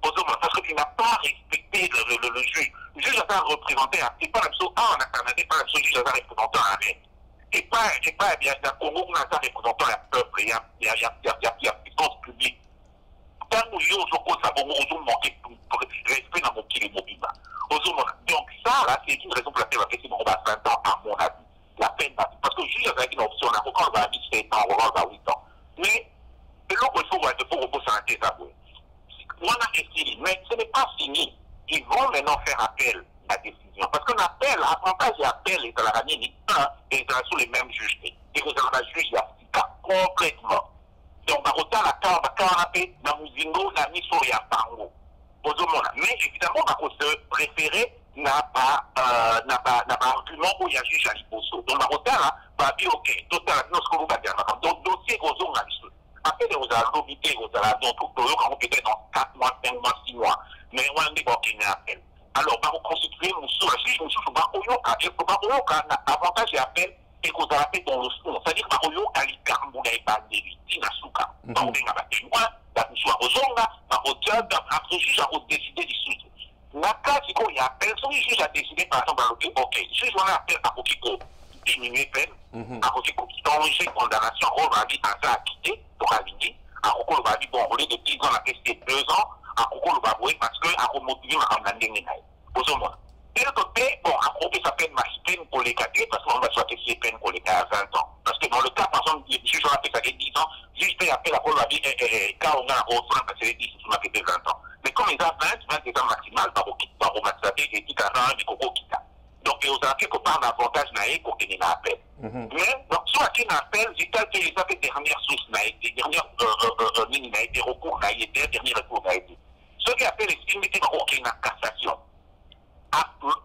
parce qu'il n'a pas respecté le juge. Le juge a représenté c'est pas la chose en Canada, pas la chose juge a représenté en Amérique et pas bien dans Congo on a représentant le peuple il y a puissance publique tant que yo okosa bon on manquer respect dans mon kili mobile. Donc ça, là, c'est une raison pour laquelle on va faire 20 ans, à mon avis. La peine, parce que le juge a dit une option, on a encore 7 ans, on va 8 ans. Mais, l'autre, il faut reposer en tête à vous. On a essayé, mais ce n'est pas fini. Ils vont maintenant faire appel à la décision. Parce qu'on appelle, avantage et appel, et dans la ramine, et dans sous les mêmes juges. Et vous avez un juge, il y a complètement. Donc, on a la canapé, dans Mouzingo, la mise sur la pango. Mais évidemment, on se préférer n'a pas argument où il y a juge à l'hyposo. Donc, on va dire, ok, total, nous, ce que vous va dire, donc, dossier, on a dit, après, on a l'obité, on a donc, peut-être dans 4 mois, 5 mois, 6 mois, mais on a dit, ok, il y a appel. avantage et appel et qu'on a appelé dans le fond. C'est-à-dire que nous avons les carambou et pas des victimes à souka. Donc, on a témoin, nous sommes rezonga, après, juge a décidé de suite. Dans le cas où il y a personne, le juge a décidé, par exemple, ok, le juge a appelé à Kokiko, diminuer peine, à Kokiko, danger, condamnation, on va dire, à ça, à quitter, pour aligner, à Kokiko, on va dire, bon, au lieu de 10 ans, on a resté 2 ans, à Kokiko, on va voir, parce que, à remotiver, on va amener, posons-moi. De l'autre côté, bon, à propos ça peine peine pour les cadets, parce qu'on va choisir ces peines pour les cas à 20 ans. Parce que dans le cas, par exemple, le juge a fait ça 10 ans, le juge peut appeler la police, il va dire, quand on a un refrain, parce que c'est 10, c'est marqué 20 ans. Mais comme il a 20 ans maximal, par au matzaté, et 10 ans, et coco quitta. Donc, il y a quelque part d'avantage naïf pour qu'il y ait un appel. Mais, donc, soit qu'il y ait un appel, c'est-à-dire qu'il y a des dernières sources naïf, des dernières naïf, des recours naïf, des derniers recours naïf. Ce qui appelle les signes, c'est qu'il y a une cassation.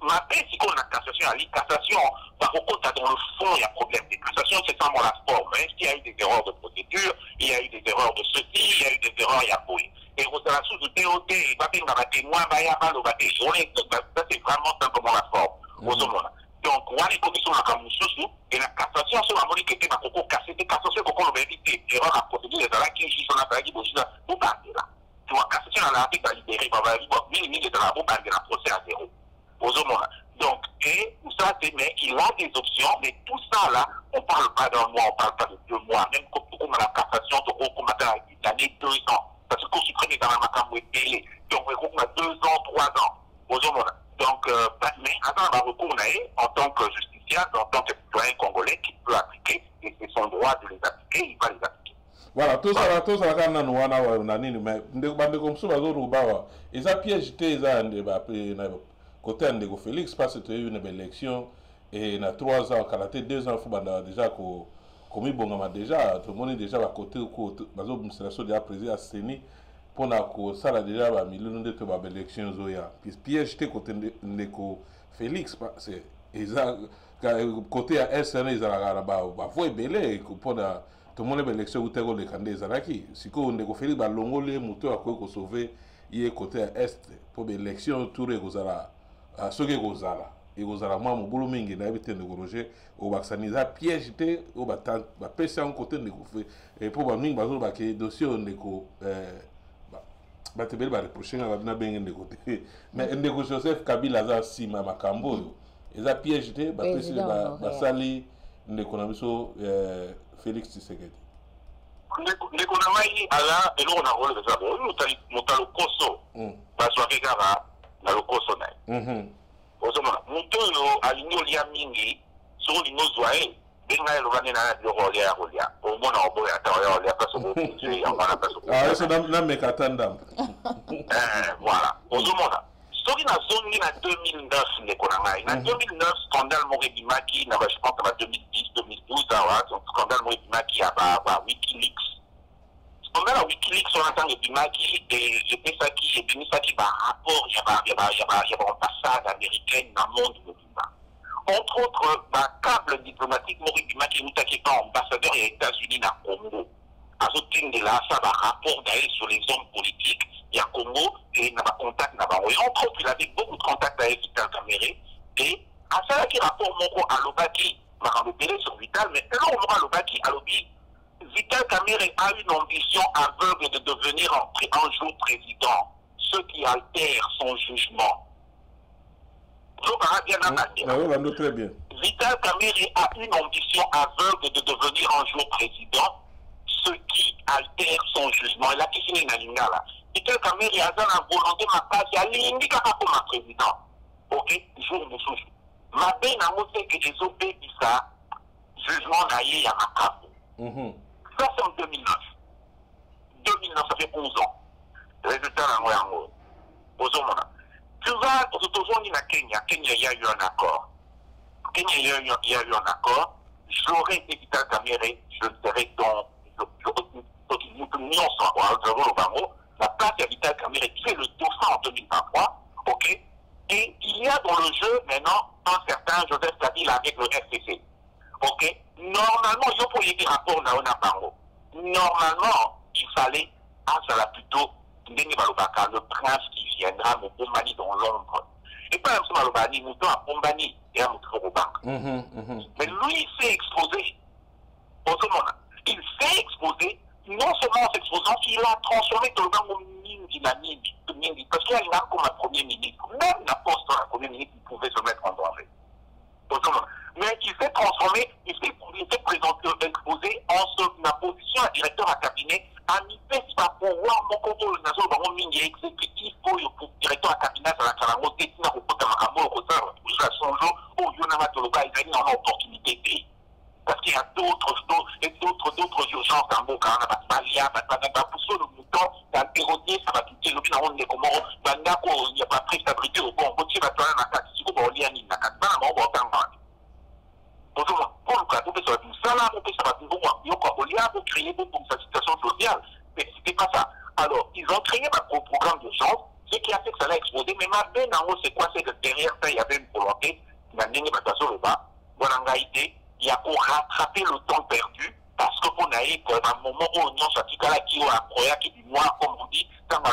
Ma paix, si on a cassation, la cassation, par contre, dans le fond, il y a problème. Les cassations, c'est seulement la forme. Même s'il y a eu des erreurs de procédure, il y a eu des erreurs de ceci, il y a eu des erreurs, il y a oui. Et au la source de TOT, il va bien avoir témoin, il va y avoir le bâté. Ça, c'est vraiment simplement la forme. Donc, on a les commissions à Kamoussou, et la cassation, c'est vraiment qui était ma coco cassé. Les cassations, qu'on va éviter, erreur à procédure, les erreurs qui sont là, vous partez là. Tu vois, cassation, on a appris à libérer, on va dire, minimiser de la bombe, on a procès à zéro. Donc, et tout ça, mais il a des options, mais tout ça là, on ne parle pas d'un mois, on ne parle pas de 2 mois, même comme la cassation, comme on a l'année 2 ans, parce que quand tu prenais dans la macambo et télé, donc on a 2 ans, 3 ans. Donc, mais avant la recours, en tant que justiciable, en tant que citoyen congolais, qui peut appliquer, et c'est son droit de les appliquer, il va les appliquer. Voilà, tout ça, quand on a mais comme ça, ils ont piégé, ils ont côté Ndeko Félix, parce que tu as eu une élection et il y a 3 ans, quand tu as 2 ans, il faut déjà comme il déjà, tout le monde est déjà à côté, l'administration déjà présidée à Séni, pour que ça a déjà un million de élections. Puis piège côté Ndeko Félix, c'est côté à SN, ils ont voie belé, pour tout le monde est élection où tu as les candidats. Si Ndeko Félix, l'ongolais, moteur à quoi sauver, il est côté à Est, pour l'élection, tout le monde ce qui est gozala et gozala moi mon boulot mingi na habité de roger au vacciniser piège té au battant ba pesa en côté de fait et pour ba mingi bazo ba ke dossier de ko ba te bel ba reprocher na bengi de côté mais Ndeko Joseph Kabila za sima makambo eza piège té ba pesa ba sali Ndeko na biso Félix Tshisekedi Ndeko na mai ala et on a rôle de ça nous talo koso ba so kekara na lokoso na ozomona mutu oyo alingi olia mingi soki olingi ozwa ye benga elobani na biloko olia ya kolia omona oboya ata oya olia place okokontinue yango wana place eso nameka ata ndambo voilà ozomona soki nazongi na 2009 ndeko na ngai na 2009 scandale moko ebimaki na je pense na 2010 2012 awa scandale moko ebimaki ya ba Wikileaks. Pendant la Wikileaks, on entend le Bimaki et je pense qu'il y a un rapport, il y a une ambassade américaine dans le monde de Bima. Entre autres, un câble diplomatique, Maurice Bimaki nous qui pas ambassadeur des États-Unis dans le Congo. À ce titre de là, ça va rapport d'ailleurs sur les hommes politiques, il y a Congo et il y a un contact là-bas. Entre autres, il avait beaucoup de contacts avec Vital Kamere et à ça, il y a un rapport Moko à l'Obaki, on va repérer sur Vital, mais là, on va à l'Obaki, à l'Obi. Vital Kamere a une ambition aveugle de devenir un jour président, ce qui altère son jugement. Très bien. Vital Kamere a une ambition aveugle de devenir un jour président, ce qui altère son jugement. Il a questionné Nalingala. Vital Kamere a une volonté de faire l'indica comme un président. Ok, jour de souche. Ma peine a montré que les OP ça, jugement naïe à Macabo. Ça, c'est en 2009. 2009, ça fait 11 ans. Résultat, tu vas, toujours à Kenya. Kenya, il y a eu un accord. Kenya, il y a eu un accord. J'aurais été Vital Kamere, je serais dans l'Union la place de Vital Kamere, qui fait le dauphin en 2023. Ok? Et il y a dans le jeu maintenant un certain Joseph Kabila avec le FCC. Ok? Normalement, il faut y avoir un rapport Naona Bango. Normalement, il fallait, ça là plutôt, le prince qui viendra me Bomani dans l'ombre. Et pas même ça, le mouton à Pombani et à Moutourobang. Mais lui, il s'est exposé. Autrement, il s'est exposé, non seulement en s'exposant, il a transformé tout le monde en dynamique. Parce qu'il y a comme un premier ministre, même la poste d'un premier ministre, il pouvait se mettre en danger. Autrement. Mais il s'est transformé, il s'est présenté, exposé en sa position à directeur à cabinet, à mi-fait par pouvoir, mon contrôle national, dans mon milieu exécutif, pour directeur à cabinet, à la Carango, Tétina, au Potamacamo, au Rosa, à son jour, au Yonama Toloba, il gagne en opportunité. Parce qu'il y a d'autres urgences dans le cas, pour ça, le mouton, dans le terrorier, ça va quitter le bilan de Comoro, il n'y a pas de préstabilité au bon, il va te faire un attaque, si vous voulez, il n'y a pas de pour le cas, ça va être ça là, ça va être créer pour sa situation sociale. Mais c'était pas ça. Alors, ils ont créé un programme d'urgence, ce qui a fait que ça l'a explosé. Mais maintenant, c'est quoi? C'est que derrière ça, il y avait une volonté, il y a pour rattraper le temps perdu, parce que pour naïf, à un moment où on a qui a un qui du noir, comme on dit, dans la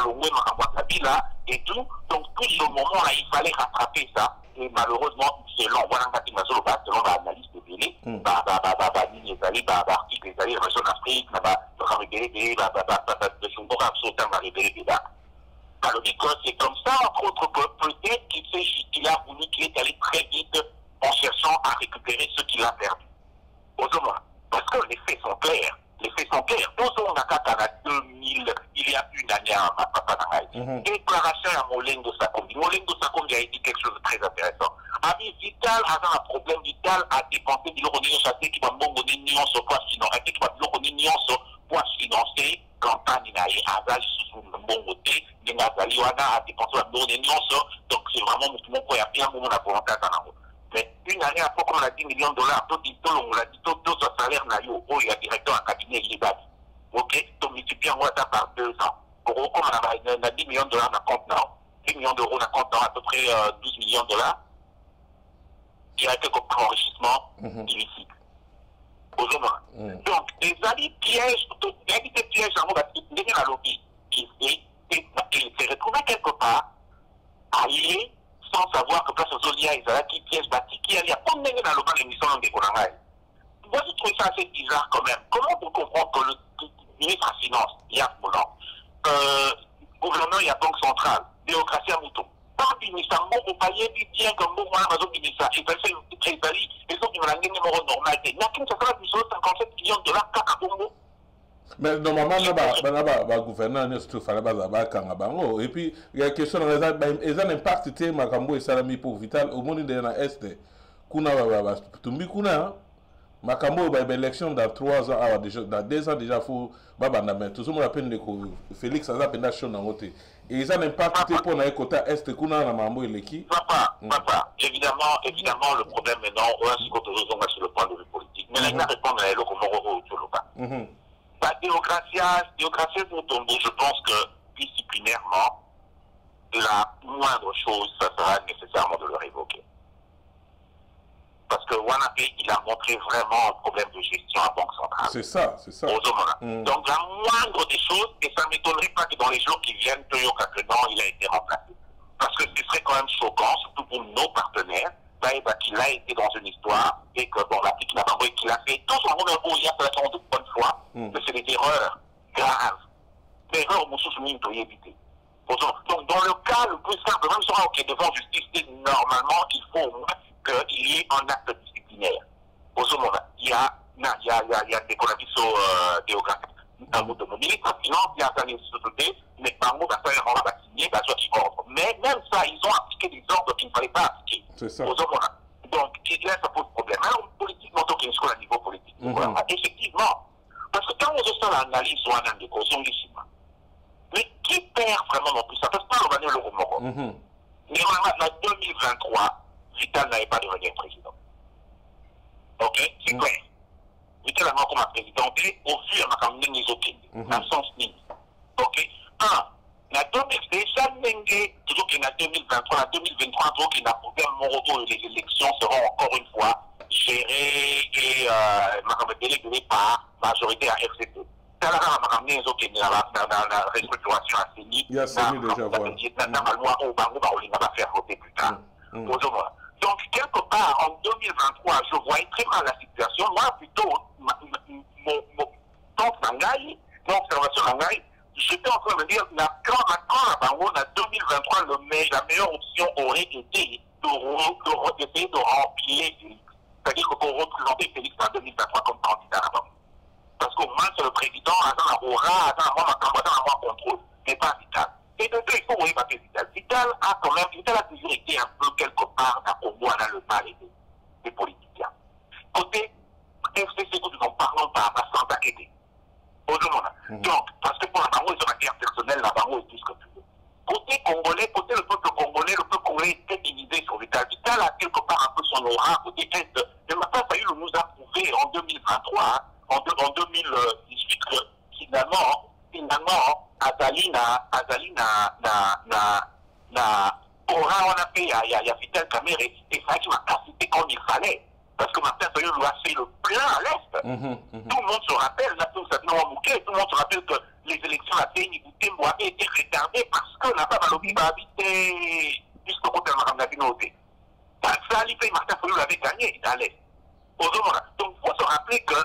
ville et tout. Donc, tout ce moment-là, il fallait rattraper ça. Et malheureusement, selon l'analyse de Bélé, l'article des alliés, région d'Afrique, alors, c'est comme ça, entre autres, peut-être qu'il a voulu qu'il est allé très vite en cherchant à récupérer ce qu'il a perdu. Autrement, parce que les faits sont clairs. Les faits sont clairs. Posons la carte à 2000, il y a une année à Papanamaï. Déclaration à Molengo Sakombi. Molengo Sakombi a dit quelque chose de très intéressant. Ami Vital a un problème vital à dépenser de l'euro chassé qui va m'envoyer une nuance au poids financier, qui va m'envoyer une nuance au poids financier, campagne naïe, Azal sous le bon côté, Azali Wana a dépensé une nuance, donc c'est vraiment mon point, il y a un moment de volonté à Kanamo. Mais une année après, comme on a 10 millions de dollars, on a dit tout salaire naïo, il y a directeur en cabinet illégal. Ok, donc multiplié en ça par 2 ans. Pour comme on a 10 millions de dollars dans compte now, 10 millions d'euros dans compte now, à peu près 12 millions de dollars. Il y a quelques enrichissements illicites. Donc, les alliés pièges, les alliés pièges, il y a un lobby qui s'est retrouvé quelque part, allié, sans savoir que place aux Zolia, ils ont qui piège bâti, qui a pas de dans le bas de l'émission de Konangaï. Moi, je trouve ça assez bizarre quand même. Comment vous comprenez que le ministre des Finances, Yann Moulan, gouvernement, il y a Banque centrale, démocratie à mouton. Pas ministère, mon compagnon dit bien que mon ministère, il fait le trésorier, les autres, ils vont gagner numéro normal. Il y a qu'une seule mission, 57 millions de dollars, Kakabongo. Mais normalement, le gouverneur ne fallait pas. Et puis, il y a une question, il y a un impact, et Salami pour Vital, au monde de l'Est, Makambo, l'élection dans 3 ans, dans 2 ans déjà, il faut tout le monde appelle Félix Azap et Nation dans côté. Et ils ont un impact pour le côté Est, Kuna, Namambo et l'équipe. Papa, évidemment, le problème maintenant, c'est sur le point de vue politique. Mais là, répondre à l'Okomoro au Tcholoba. La démocratie pour tomber, je pense que disciplinairement, la moindre chose, ça sera nécessairement de le révoquer. Parce que Wanapé, il a montré vraiment un problème de gestion à Banque centrale. C'est ça. Donc la moindre des choses, et ça ne m'étonnerait pas que dans les jours qui viennent, Toyoka que non, il a été remplacé. Parce que ce serait quand même choquant, surtout pour nos partenaires, qu'il a été dans une histoire, et que bon, la petite qu'il a fait, tout son monde il y a fait la bonne fois, que c'est des erreurs graves. Des erreurs, Moussous Mine, tu éviter. Donc dans le cas le plus simple, même si on est devant justice, normalement, il faut au moins qu'il y ait un acte disciplinaire. Au moment, il y a des collaborations déographiques. De mon ministre de Finance, il y a des sociétés, mais par mot, on va signer, soit qui contre. Mais même ça, ils ont appliqué des ordres qu'il ne fallait pas appliquer. C'est ça. Donc, là, ça pose problème. Alors, politiquement, donc, il y a un niveau politique. Effectivement. Parce que quand on fait l'analyse sur un des causes, mais qui perd vraiment non plus ça? Parce que pas le Manuel Romoro. Mais en 2023, Vital n'avait pas devenu président. Ok? C'est clair. Vital a comme présidenté au fur et à mesure de Nizokin, dans le sens ni. Ok? La déjà Nengue, toujours qu'il y a 2023, la 2023, toujours qu'il y a problème Moroto et les élections seront encore une fois gérées et déléguées par majorité à RCP. Ça a ramené la restructuration à CENI. Il y a CENI déjà, voilà. La loi au Bango, on va faire voter plus tard. Donc, quelque part, en 2023, je voyais très mal la situation. Moi, plutôt, mon observation Nangaï, j'étais en train de me dire, quand à Bango, en 2023, la meilleure option aurait été d'essayer de remplir Félix. C'est-à-dire qu'on représentait Félix en 2023 comme candidat à Bango. Parce qu'au moins, c'est le président, aura contrôle, mais pas Vital. Et de fait, il faut voir Vital. Vital a quand même, Vital a toujours été un peu quelque part dans le mal des politiciens. Côté FCC, nous en parlons pas, sans inquiéter. Donc, parce que pour la Bango, ils ont la guerre personnelle, la Bango est tout ce que tu veux. Côté congolais, côté le peuple congolais était divisé sur Vital. Vital a quelque part un peu son aura, côté Est. Mais maintenant, ça nous a prouvé en 2023, en 2018, finalement, Azali aura on a fait, il y a Vital Kamere, et ça qui m'a cassé comme il fallait. Parce que Martin Fayulu lui a fait le plein à l'Est. Tout le monde se rappelle, tout le monde se rappelle que les élections à Téni-Boutembo avaient été retardées parce que là-bas, Balobi va habiter jusqu'au côté de Mme Nabinoté. Ça, Martin Fayulu avait gagné à l'Est. Donc, il faut se rappeler que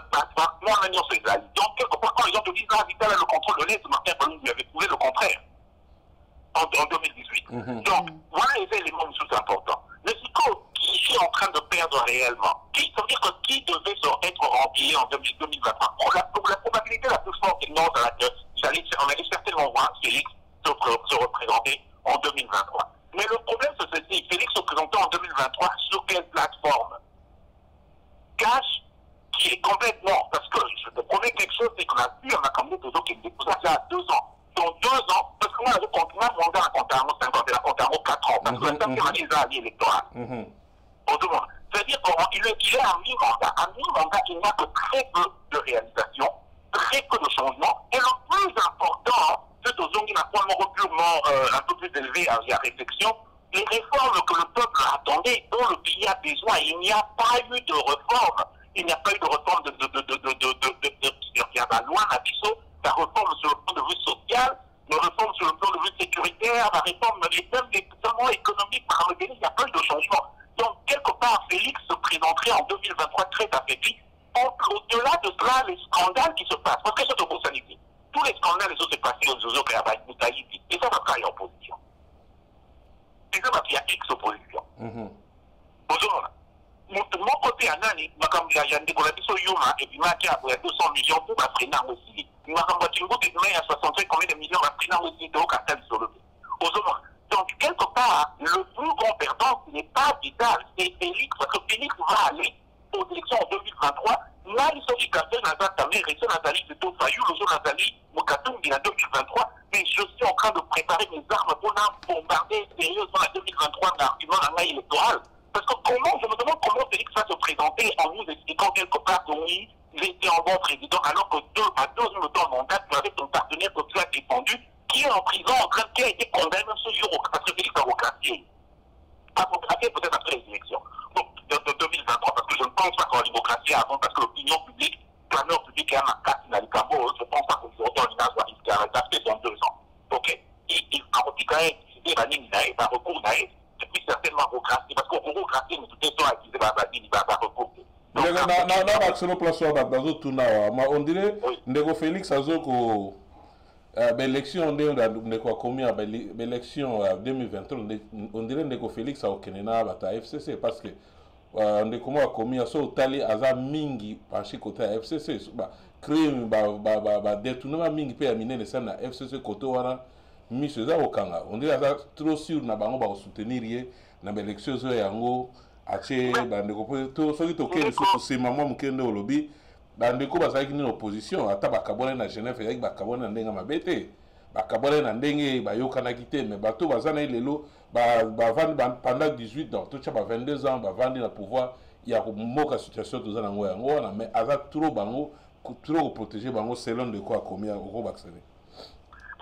moi, l'Union c'est Zali. Donc, quelque part, quand ils ont dit que Vital a le contrôle de l'Est, Martin Fayulu lui avait prouvé le contraire en 2018. Donc, voilà les éléments les plus importants. Le psycho qui est en train de perdre réellement, ça veut dire que qui devait être rempli en 2023 pour la probabilité la plus forte, non, on allait certainement voir Félix se représenter en 2023. Mais le problème, c'est ceci, Félix se présentait en 2023 sur quelle plateforme? Cash, qui est complètement, parce que je te promets quelque chose, c'est qu'on a vu un accompagnement de gens qui étaient tout ça fait à 2 ans. Dans 2 ans, parce que moi, je continue à demander à Contarmo 50 et à Contarmo 4 ans, parce que c'est un peu les années électorales. C'est-à-dire qu'il est à mi-mandat. À mi-mandat, il n'y a que très peu de réalisations, très peu de changements. Et le plus important, c'est aux gens qui n'ont pas un recul un peu plus élevé à la réflexion, les réformes que le peuple attendait, dont le pays a besoin. Il n'y a pas eu de réforme. Il n'y a pas eu de réforme il y a la loi Nabiso, la réforme sur le plan de vue social, la réforme sur le plan de vue sécuritaire, la réforme même des plans économiques par le pays, il n'y a pas eu de changement. Donc, quelque part, Félix se présenterait en 2023 très affaibli. Au-delà de cela, les scandales qui se passent, parce que c'est de consanité. Tous les scandales qui se passent aux Zozo et à Boutaïti, et ça va travailler en opposition. Et ça va qu'il y a X-opposition. Mon côté, il y a des collaborations Yuma, et puis il y a 200 millions pour ma prénam aussi. Il y a 65 combien de millions ma prénam aussi, donc à tel sur le Donc, quelque part, le plus grand perdant, ce n'est pas Vital, c'est Félix, parce que Félix va aller aux élections en 2023. Là, il s'agit qu'à faire Nazar Tamé, Ressé Nazali, plutôt Fayou, le jour Nazali, Mokatumbi en 2023. Mais je suis en train de préparer mes armes pour bombarder sérieusement en 2023 dans l'argument d'un mail électoral. Parce que je me demande comment Félix va se présenter en nous expliquant quelque part que oui, il était un bon président, alors que à 2 ans de temps de mandat, tu avais ton partenaire que tu as défendu, qui est en prison, qui a été condamné même ce jour, parce que Félix a regracé. A regracé peut-être après les élections. Donc, de 2023, parce que je ne pense pas qu'on a démocratie avant, parce que l'opinion publique, l'honneur public est un carte dans les cameaux, je ne pense pas qu'aujourd'hui, on a risqué à rester dans 2 ans. Ok? Il a retiré, il va recours, et puis certainement regracé, parce qu'on regracé, mais tout est temps à utiliser il va recours. On dirait que Félix a l'élection l'élection 2023 on dirait que Félix a okenena bata FCC parce que ndeko a commis à so tali aza mingi penché côté FCC créer détournement mingi pe aminer les na FCC côté wana mission za okanga on dirait trop sûr na bango ba soutenir ye na élection zo yango ache bandeko to soki to kende so c'est maman mukende olobi bandeko bazalaki ni opposition ata bakabona na Genève yaki bakabona ndenga mabete bakabona na ndenge bayokanaki te mais bato bazana lelo bavandi pendant 18 ans tout ça 22 ans bavandi na pouvoir ya moka situation tozana ngo yango wana mais aza trop bango trop protéger bango selon de quoi commis au vacciner.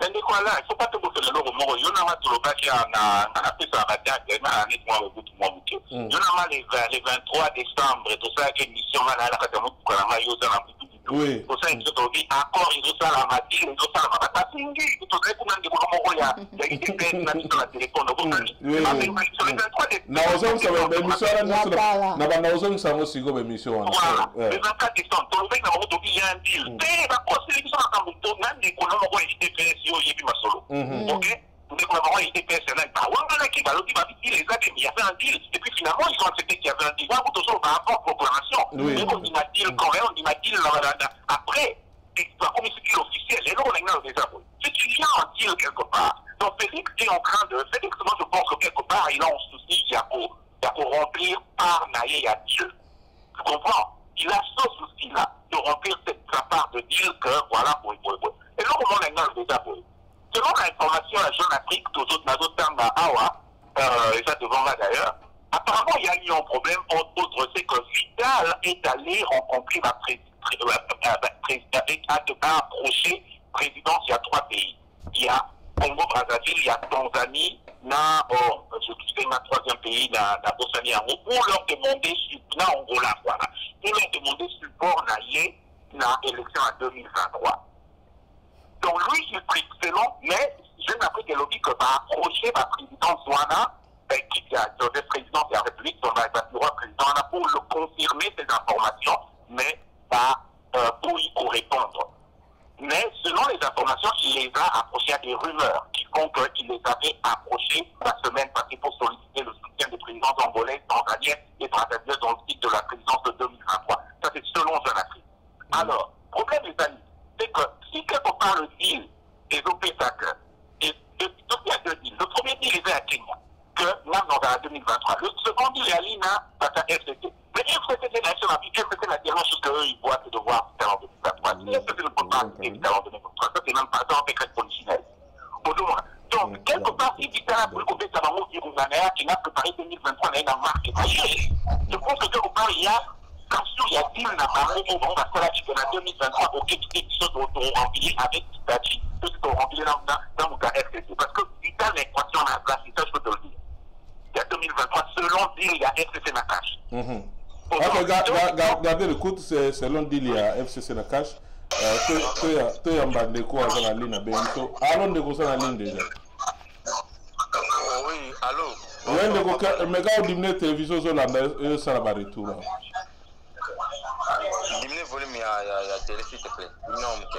Ndeko là il faut pas te bosser le logo moko yona ma tolobaki na pesa badia na ni moi au bout moi buke yona ma les 23 décembre tout ça que mission là la kata mo kala ma yo za na butu Oui. Au sein de dit accord, ils ont ça la matière, ils ont ça la matière. C'est une gueule. Tout le monde il y a une TPS sur la téléphone. Oui. Na ozon ça va émission na banda ozon ça va sigo émission. Voilà. Les 24 décembre, ton mec n'a pas il y a un deal. Mais la cause c'est l'émission à Kambuto, même des colons ont été TPS yo yebi masolo. OK? Les colons ont été TPS là, bah on a qui va l'autre va dire les gars il y avait un deal et puis finalement ils ont accepté qu'il y avait un deal. Là vous toujours par rapport à proclamation. Mais on dit ma deal quand même, on dit ma deal après la commission officielle et là on a une des aveux. Si tu viens en deal quelque part, donc Félix est en train de Félix moi je pense que quelque part il a un souci, il y a pour remplir par Naïe à Dieu. Tu comprends? Il a ce souci-là de remplir cette part de deal que voilà pour. Et là on a une des aveux. Selon l'information à Jeune Afrique, tout autres termes d'Awa, et ça devant là d'ailleurs, apparemment il y a eu un problème, entre autres, c'est que Vital est allé rencontrer la approcher présidence, il y a 3 pays. Il y a Congo-Brazzaville, il y a Tanzanie, je sais ma 3e pays, la Bosnie-Herzégovine, pour leur demander support, Angola, voilà. Pour leur demander support dans l'élection en 2023. Donc lui, il prie selon, mais je n'apprends que l'objet que va approcher la présidence Zouana, qui a Joseph président de la République, son bureau président, pour le confirmer ces informations, mais pas pour y répondre. Mais selon les informations, il les a approchés à des rumeurs qui font qu'il les avait approchés la semaine passée pour solliciter le soutien des présidents angolais, tanzaniens et brazzavillais dans le titre de la présidence de 2023. Ça, c'est selon Jeune Afrique. Alors, problème des amis, c'est que si quelque part le deal des OPSAC, et il y a 2 deals. Le premier deal est à Kenya, que nous avons en 2023. Le second deal est à l'INA, parce à FCC. Mais FCC est national, puis FCC n'a rien chose qu'eux, ils voient, c'est de voir faire en 2023. Si FCC ne peut pas faire en 2023, ça c'est même pas ça, en fait, polichinelle. Donc, quelque part, si Vital a voulu couper sa maman, qui n'a préparé 2023, il a marqué. Je pense que quelque part, il y a. Bien sûr, il y a deal n'a pas au moment parce que là, tu en 2023, ok, tu sais, tu sont remplis avec Tati, tu sont remplis dans mon FCC. Parce que Vital, l'équation en place, ça, je peux te le dire. Il y a 2023, selon deal, il y a FCC Nakash. Regardez le coup, selon deal, il y a FCC Nakash. Tu es en bande de quoi dans la ligne à Benito. Allons de quoi dans la ligne déjà. Oui, allô. Oui, mais quand on dit que télévision, ça va retour. Diminue le volume, il y a télé, s'il te plaît. Non, ok.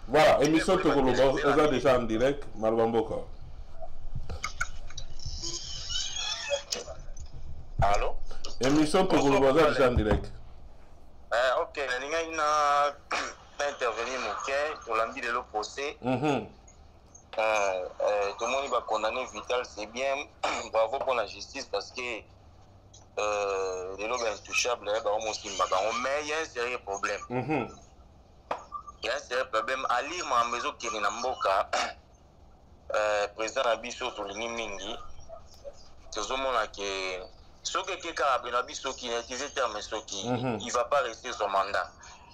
Voilà, émission Tokolo, on est déjà en direct, Malbamboka. Allô? Émission Tokolo, on est déjà en direct. Ok, il y a intervenir, ok, pour l'envie de le procès. Tout le monde va condamner Vital, c'est bien. Bravo pour la justice parce que les lois intouchables, mais il y a un sérieux problème. Il y a un sérieux problème. À lire ma maison qui est dans Mboka, président Abisso Tolini Mingi, tout le monde a que ce que quelqu'un a bien Abisso qui est utilisé terme il ne va pas rester son mandat.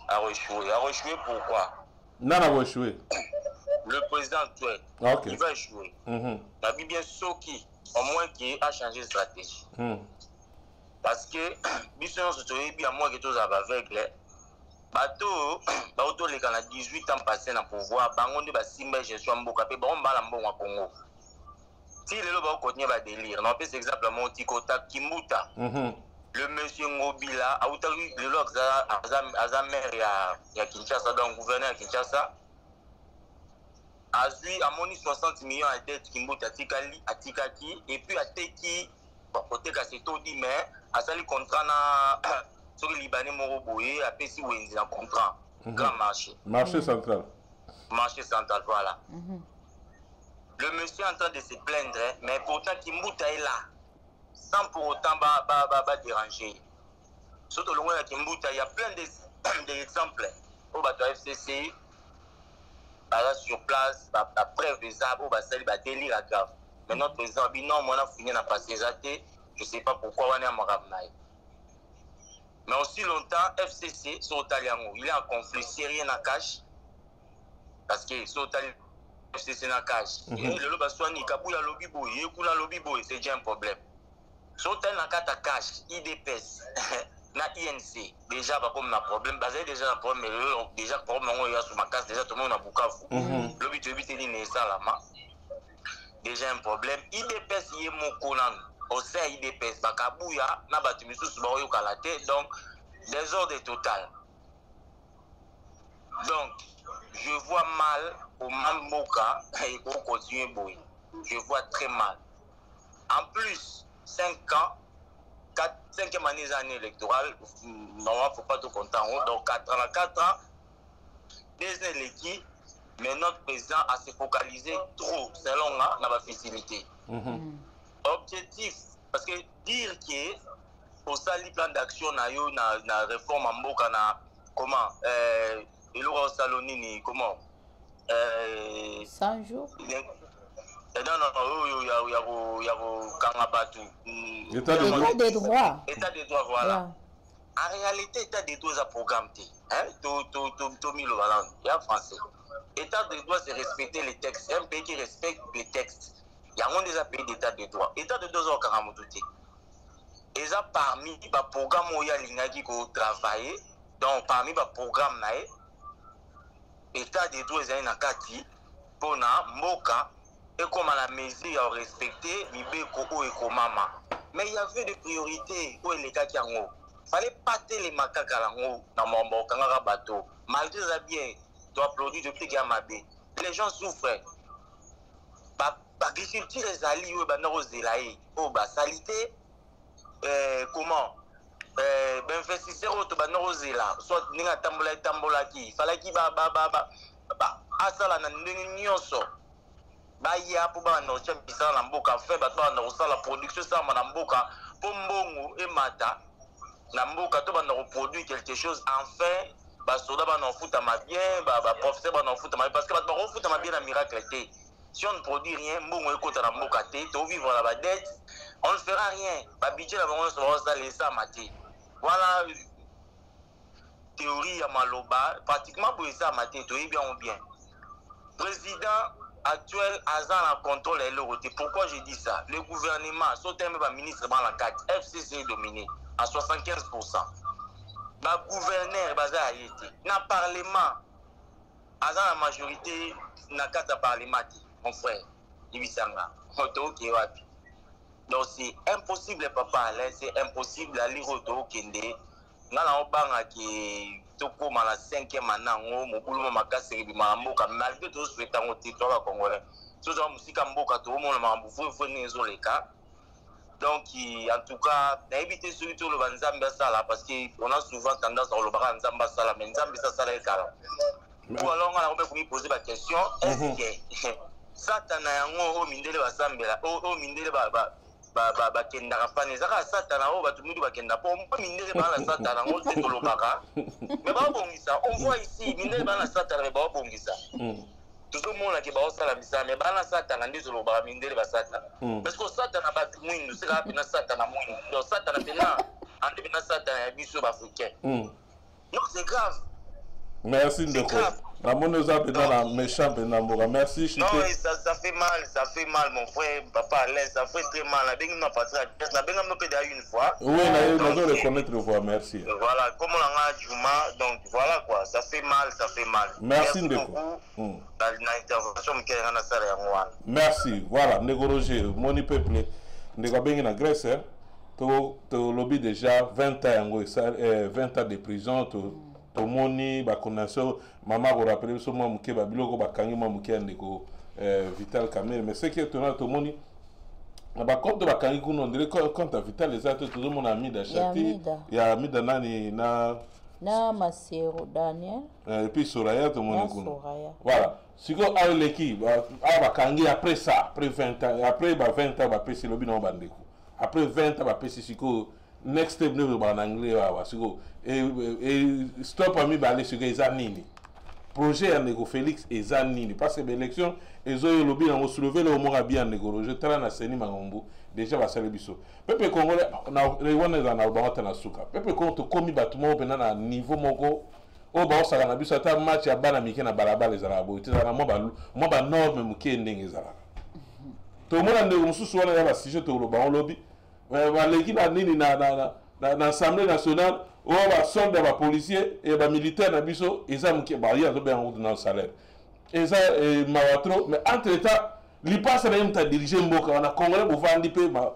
A réchoué. A réchoué pourquoi? Non, a réchoué. Le président actuel, il va échouer. La bien Soki, au moins qui a changé de stratégie. Parce que, Bisson se trouve bien moi qui tous aveugles. Bateau, les 18 ans passés dans le pouvoir, Bangon de Simba, gestion Mbokapé, Bon Balambo à Congo. Si les lois continuent à délire, on peut exemplement Tikota Kimuta. Le monsieur Ngobila, a oublié le lox à Zamer et à Kinshasa, donc gouverneur à Kinshasa. Azui a moni 60 millions à dette Kimbuta à Tikaki, et puis à Teki, côté Kasseto dit, mais à Sali contrat sur le Libanais Moroboé, à Pessi Wenzi en contrat. Grand marché. Marché central. Marché central, voilà. Le monsieur est en train de se plaindre, mais pourtant Kimbuta est là. Sans pour autant déranger. Surtout le loin de Kimbuta, il y a plein d'exemples. Au bateau FCC, sur place, la preuve des arbres, va délire grave. Mais notre président a dit non, on a fini à passer zaté, je ne sais pas pourquoi on est à Marabnaï. Mais aussi longtemps, FCC, il est en conflit sérieux dans cash. Parce que FCC dans cash. Le lobby boy, c'est déjà un problème. Sauter na kata cash, IDPS, na INC, déjà pas comme un problème, basé déjà un problème, mais déjà problème on est sur ma casse, déjà tout le monde a Bukavu. Le but est ça là, déjà un problème. IDPS y est mon conan, au sein IDPS, bakabouya, na batumisu subaroyo kalate, donc désordre total. Donc je vois mal au Mamboka et pour continuer boy. Je vois très mal. En plus, 5 ans, 5e année électorale, normalement, il ne faut pas tout compter en haut. Donc, 4 ans, des élections, mais notre président a se focalisé trop, selon la facilité. Objectif, parce que dire que pour ça, le plan d'action, na réforme en Boka, comment il aura au Salonini, comment 100 jours. Non, il y a Kangabatu. État des droits. État des droits, voilà. Yeah. En réalité, État des droits est un programme. Il y a français. État des droits, c'est respecter les textes. Un pays qui respecte les textes. Il y a déjà pays d'État des droits. État des droits, c'est un Karamotouté. Et ça, parmi les programmes où il y a l'INA qui travaille, donc parmi les programmes, État des droits, c'est un Kati, pour Moka. Et comme à la mesure à respecter, mais il y avait des priorités où les cas qui en haut. Il fallait pâter les macaques à l'en haut dans mon bateau. Malgré ça, bien, tu applaudis depuis qu'il y a ma baie. Les gens souffrent. L'agriculture est alliée au Zélaï, au Basalité. Comment investisseurs au Zéla, soit Ninga Tambola qui, il fallait qu'il Asala Nanyonso. Baya pour ba no chef bisa na mboka fait ba to na osala production ça na mboka pour mbongo et mata na mboka to ba na produire quelque chose enfin ba soda ba na futa ma bien ba professeur ba na futa ma parce que ba to futa ma bien na miracle té si on ne produit rien mbongo e kota na mboka té to vivre la dette on ne fera rien ba budget na bango so ça laisser maté voilà théorie ya maloba pratiquement pour ça maté to bien ou bien président actuel Azan en contrôle et l'autorité. Pourquoi je dis ça? Le gouvernement, sauf un ministre dans la 4, FCC est dominé à 75%. Le gouverneur basé à Haïti. Dans le Parlement, Azan la majorité n'a qu'à Parlement, mon frère, Ibisanga. Donc c'est impossible, papa, c'est impossible à lire au Kende. Dans la Obanga qui toko mala 5e manango mobulu makasi bima mboka malgré tout souhaitant au territoire congolais sozo musika mboka to mona mambu fo nezo leka donc en tout cas na éviter celui tout le banzamba sala parce que on a souvent tendance à le bara nzamba sala mais nzamba ça sala kala ou alors on a me poser la question est-ce que satana yango o mindele basambela o mindele ba kenda kapane zaka satana o batumudu ba kenda po mindele bana satana ngo tetolo baka mais ba bongisa on voit ici mindele bana satana mais ba bongisa tout le monde qui ba osala misa mais bana satana ndizolo ba mindele ba satana parce que satana ba mwindu sika pina satana mwindu donc satana pina ande pina satana ya biso ba africain non c'est grave. Merci Ndeko. La monnaie dans la méchant Benamboura. Merci Chité. Non, ça fait mal mon frère, papa Alain, ça fait très mal. On a passé à une fois. Oui, on a le connaître une fois, merci. Voilà, comme on a Juma, donc voilà quoi, ça fait mal. Merci Ndeko. L'intervention merci, voilà, Ndeko Roger, mon peuple, Ndeko Bengi na Grèce, tu lobby déjà 20 ans, 20 ans de prison, Tomoni, Bakonaso, maman vous rappelez ce moment que Babiloko Bakangi Mamouki Ndeko Vital Kamere. Mais ce qui est étonnant, Tomoni, quand Bakangi Kuno, quand Vital les autres, tout le monde a mis d'acheter. Il y a mis d'anani na Masero Daniel. Et puis Soraya, tout le monde Kuno. Voilà. Si vous avez l'équipe, Bakangi après ça, après 20 ans, après 20 ans, après c'est le bilan Bandeko. Après 20 ans, après c'est next step ne veut pas en anglais et stop ami balé sur les années projet à négo Félix et Zanini parce que l'élection ils ont eu le bien on soulever le moment bien négo je tra na seni mangombo déjà va saler biso peuple congolais na rewana za na ba na suka peuple konto komi batumo pena na niveau moko o ba osala na biso ata match ya bana mike na balabala ezala bo tizana mo ba norme muke ndenge ezala to mona ndeko mususu wana ya ba sujet to lo ba on lobby baleki na nini na Assemblée nationale o ba soldat ba policier et ba militaire na biso eza muke ba ya zo bien na salaire eza mawatro mais entre temps li passe na yemta diriger mboka na congolais bo vandi pe ma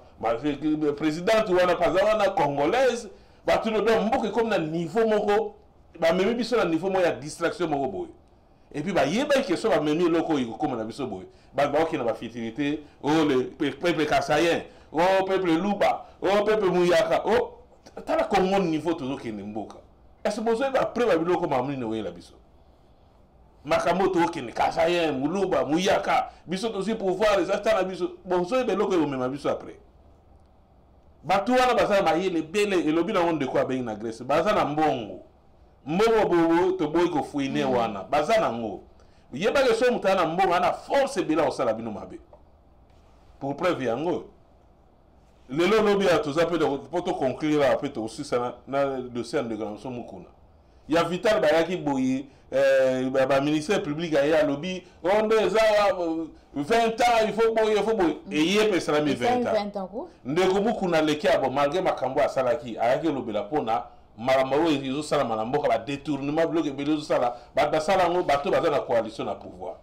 présidente wana paza na congolaise ba tout le monde mboka comme na niveau moko ba memi biso na niveau moko ya distraction moko boy et puis ba yeba ke so ba memi loko yiko comme na biso boy ba ok na ba fitilité oh le peuple kassayen oh peuple luba oh peuple muyaka oh tala Congo niveau toujours kende mboka est-ce que besoin après ba biloko mamuni na wela biso makamoto kende kassayen muluba muyaka biso aussi pouvoir les atana biso besoin be loko mema biso après batu wana basala ba yele bele elobi na onde ko abengi na Grèce basala mbongo bobo to boy ko fuine wana basala ngo yeba ke so mutana mbongo ana force bila osala bino mabe pour preuve yango lelo lobi ya toza pe poto conclure après to aussi ça na dossier de grand son mukuna ya vital bayaki boye ba ministère public ya lobby onde za 20 ans il faut boye et yé pe sala mi 20 ans ndeko mukuna leki abo malgré makambo asalaki ayaki lobela pona maramaro ezo sala manamboka ba détournement bloqué belezo sala ba sala ngo bato baza na coalition na pouvoir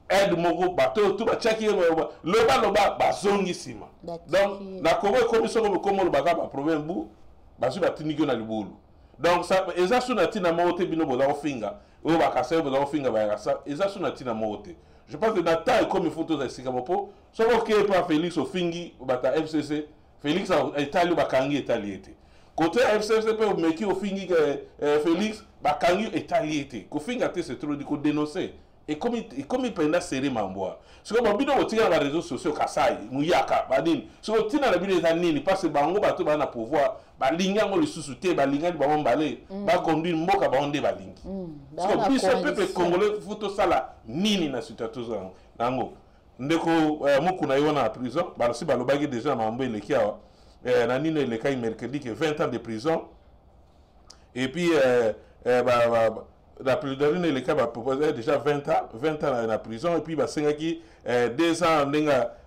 aide moko bato tout ba chaki loba bazongi sima donc na Congo commission comme le baga ba problème bu bazu batinigyo na libulu donc ça eza suna tina mote bino boza ofinga o ba kasai boza ofinga ba yasa eza suna tina mote je pense que dans taille comme il faut tous expliquer mopo so que pas Félix ofingi bata FCC Félix a Italie ba kangi Italie côté FCC pe meki ofingi Félix ba kangi Italie ko finga te c'est trop dit ko dénoncer. Et comme il prend serré mamboa. Ce que mon bidon tient dans les réseaux sociaux, Kassai, Mouyaka, Badin. Ce que tient dans les bidons années, parce que Bango bateau na pouvoir, Balinga le sous-souté, Balinga le ballon balé, ba conduire Mboka Bandé Balingi. Parce que puis ce peuple congolais photo ça là, nini na situation nango. Ndeko Mukuna yona en prison, ba si balobagi déjà mambo le kia na nini le cas mercredi que 20 ans de prison. Et puis la plaidoirie le cas va proposer déjà 20 ans dans la prison et puis va sengaki 2 ans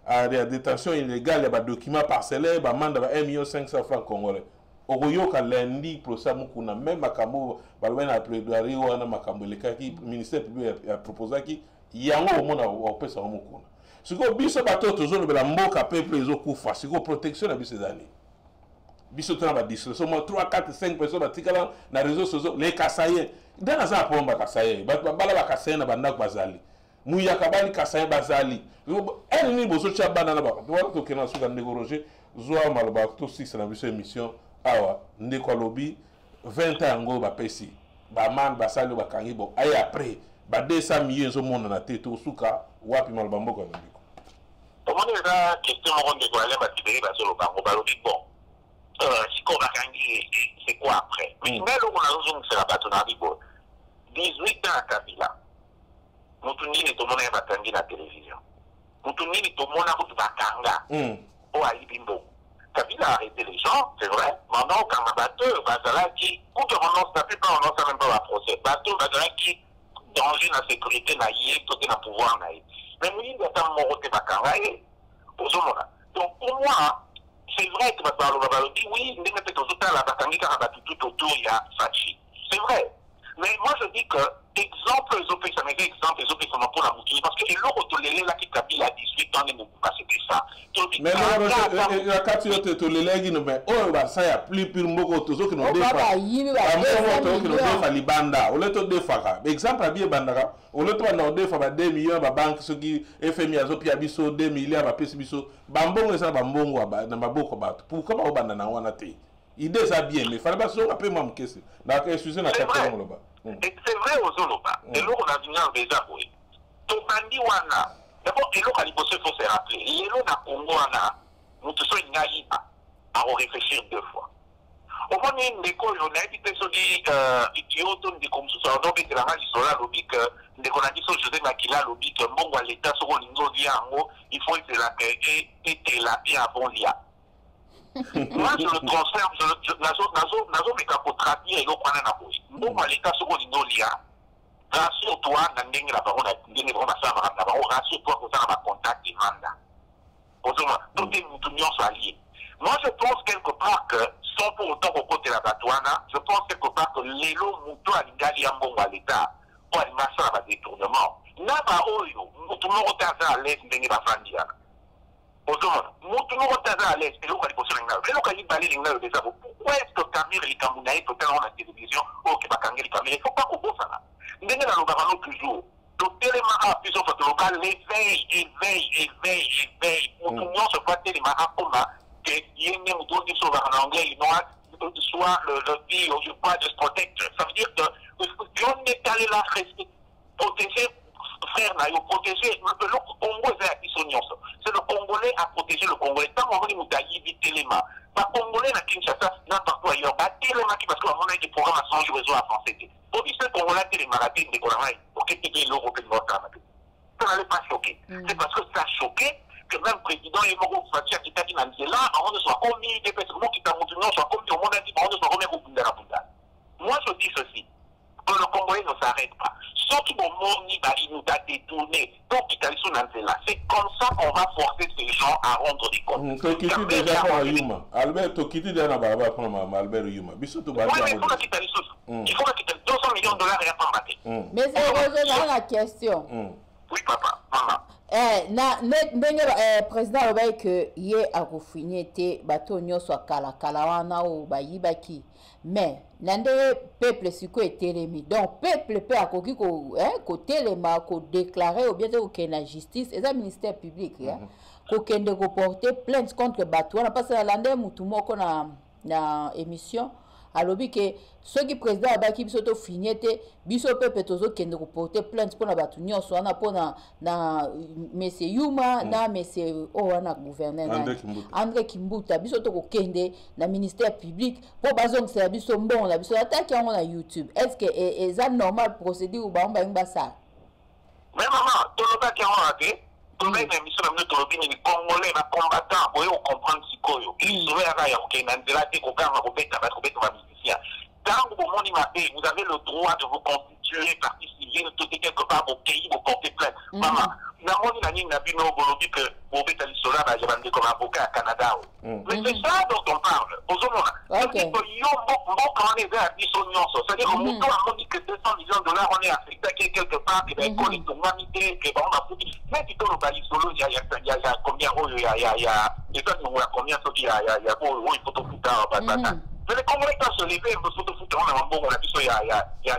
à détention illégale et documents parcellaires ba manda 1 500 000 francs congolais okoyoka lundi procès mukuna même makambo balwa na plaidoirie wana makambo le cas qui ministère public a proposé qui yango mona opesa mukuna siko biso bato tozo bela mboka peuple ezokufa siko protection na biso ezali biso tona ba distraction 3 4 5 personnes batikala na réseaux sociaux les kassayen dans za pomba kassayen bala ba kassayen na banda bazali muyaka bali kassayen bazali ni bozo cha bana na ba wala to kena suka ndeko Roger zoa maloba to 6 na biso émission awa ndeko lobby 20 ans ngo ba pesi ba man basali ba kangi bo ay après ba 200 millions zo mona na teto suka wapi maloba mboko na ndeko to moni na question mo ndeko ale ba tiberi ba solo ba ngo ba lobby bon si qu'on va gagner, c'est quoi après? Mais là, on a besoin de faire la bataille dans l'Ibo. 18 ans à Kabila. Nous tous les tout le monde va tanguer la télévision. Nous tous les tout le monde va tanguer. Au Alibimbo. Kabila a arrêté les gens, c'est vrai. Maintenant, quand on va battre, Bazala qui, quand on annonce, ça fait pas, on annonce même pas la procès. Bateau, Bazala qui, danger la sécurité, naïe, tout est dans le pouvoir, naïe. Mais nous, il y a tant de morts, pour ce moment. Donc, pour moi, c'est vrai que Babalo dit oui, il n'est pas tout la bataille tout autour, il y a Fachi. C'est vrai. Mais moi je dis que exemple, les autres ça m'est exemple, les autres ça m'a pour la boutique parce que les lots autolélés là qui Kabila à 18 ans, ils c'était ça. Mais non, la capture de autolélés, mais oh, ça y a plus pire mot que qui nous défend. Qui nous défend les bandas. On les te défend. Exemple à bien bandara. On les te défend 2 millions de banques ceux qui FMI a zopi abiso 2 milliards à pesi biso. Bambongo ça bambongo na maboko bato. Pourquoi ba bandana wana te? Idée ça bien mais fallait pas so après moi me question. Donc excusez na capture là-bas. C'est vrai aux Zoloba. Et là, on a vu un déjà, oui. Donc, Wana, d'abord, et là, il faut se rappeler. Et là, on a Congo, nous te sommes naïfs à réfléchir 2 fois. Au moment où l'école, on a dit que il y a autant de comme ça, on a dit que la magie sur la lobby, que on a dit que José Makila lobby, que bon, l'État sur l'Ingo il faut être là, et là, bien avant l'IA. Moi, je le transfère, nazo mekapotrapi et l'opana na boy. Bon, l'État sur l'Indolia, rassure-toi, n'andenge la baronne, n'andenge vraiment ça, rassure-toi que ça va contact et mandat. Tout est une union alliée. Moi, je pense quelque part que, sans pour autant qu'on côté la Batouana, je pense quelque part que l'élo mouto à l'Ingali à l'État, pour aller masser à détournement. Naba Oyo, tout le monde est à l'aise, n'est pas fandiana. Pourquoi est-ce que Camille et Kamounaï peut faire la télévision ou que Bakangi et Camille? Il ne faut pas qu'on fasse ça. Nous avons toujours. Donc, téléma plus au local, éveille. Pour tout le monde se voit téléma comme que y ait une autre sur l'anglais, soit le dit, je crois, de se protéger. Ça veut dire que on est allé là protéger. Frère, protéger le Congo, c'est le Congolais à protéger le Congolais. Tant qu'on veut nous éviter les mains. Les Congolais à Kinshasa, n'importe où ailleurs, les mains qui parce qu'on a des programmes à 100 jours à français. Pour dire que le Congolais a des maladies, des colonies, pour qu'il y ait l'Europe de notre âme. Ça n'allait pas choquer. C'est parce que ça a choqué que même le président et Moro Fatia qui t'a dit, là, on ne soit commis des personnes qui t'ont montré, on soit commis au monde, on ne soit remis au bout de la bouddha. Moi, je dis ceci. Que le Congolais ne s'arrête pas. Sauf que mon monde, il nous a détourné. Donc, c'est comme ça qu'on va forcer ces gens à rendre des comptes. Tokiti déjà pour Yuma. Albert Tokiti déjà n'a pas pour Albert Yuma. Oui, mais il faut qu'il ait 200 millions de dollars et pas maté. Mais c'est rejoint la question. Oui, papa, maman. Président Robert que hier a refini était bateau nyo soit kalawana ou bayibaki mais nande peuple siko etelemi donc peuple peut akoki ko telema ko déclarer ou bien ko na justice et ça ministère public ko kende ko porter plainte contre bateau na parce que lande mutu moko na émission alobi que ceux qui président abaki biso to finité biso peuple tozo kende ko porter plainte pour na batu nyonso wana pour na monsieur Yuma na monsieur wana gouverneur André Kimbuta biso to ko kende na ministère public pour bazong c'est biso mbon la biso attaque yango na YouTube est-ce que est normal procédure ou ba ngba ça mais maman to lo ba ki on raté to ba na mission na to lo bini congolais na combattant boyo comprendre sikoyo ils sont là ya ko na ndela te ko kama ko beta ba musicien. Quand vous avez le droit de vous constituer partie civile, de tout quelque part au pays, vous portez plainte. Maman, que vous êtes allé sur la comme avocat à Canada. Mais c'est ça dont on parle. C'est-à-dire qu'on dit que 200 millions de dollars, on est affecté quelque part, que l'école est humanité, que on a foutu. Mais tu dois nous solo, il y a combien, il y a combien, il faut tout foutre. Mais les Congolais peuvent se lever, il faut tout foutre, on a un bon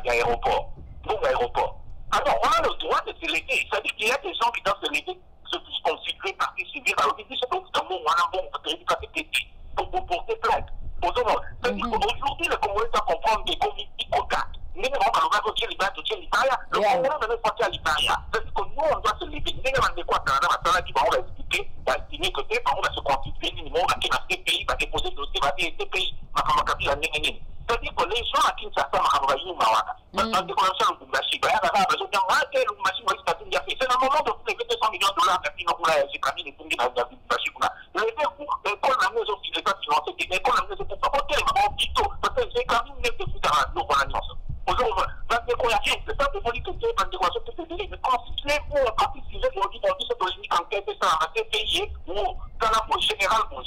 aéroport. Bon aéroport. Alors, on a le droit de se lever. C'est-à-dire qu'il y a des gens qui doivent se lever, se constituer partie civile. Alors, ils disent, c'est un bon, on a un bon, pour porter plainte. C'est-à-dire qu'aujourd'hui, les Congolais doivent comprendre des comités quotas. Mais on va le Congolais va sortir à l'Italia. C'est-à-dire que nous, on doit se lever. Nous, on va quoi, Canada, on va expliquer, on va estimer que on va se constituer, on va quitter pays, va déposer le dossier, va dire, pays, c'est-à-dire que les gens à Kinshasa, c'est un moment de lever 200 millions de dollars, j'ai pas mis les fonds dans la l'école la maison qui n'est pas financée, l'école la maison pour pas parce que j'ai quand même une petite radio pour l'annonce. Aujourd'hui, c'est ça, de politiquer, mais constituez-vous, participez, on dit, cette politique enquête, ça, c'est payé, ou, dans la général, au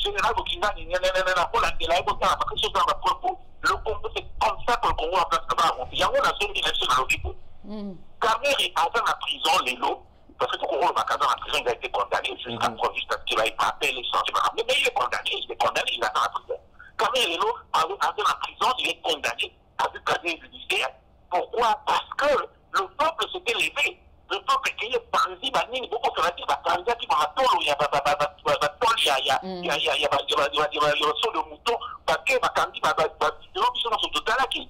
final, il y a quelque chose dans la propos. Le Congo, c'est comme ça que le Congo a presque pas avancé. Il y a une zone d'élection dans l'Okipo. Kamere est dans la prison, les lots, parce que tout le monde dans la prison, il a été condamné jusqu'à preuve jusqu'à ce qu'il va y passer les changements. Mais il est condamné, il est dans la prison. Kamere, les lots, dans la prison, il est condamné à du casier judiciaire. Pourquoi? Parce que le peuple s'était levé. Le peuple qui est parti, beaucoup de gens qui vont il y a le saut de mouton, parce que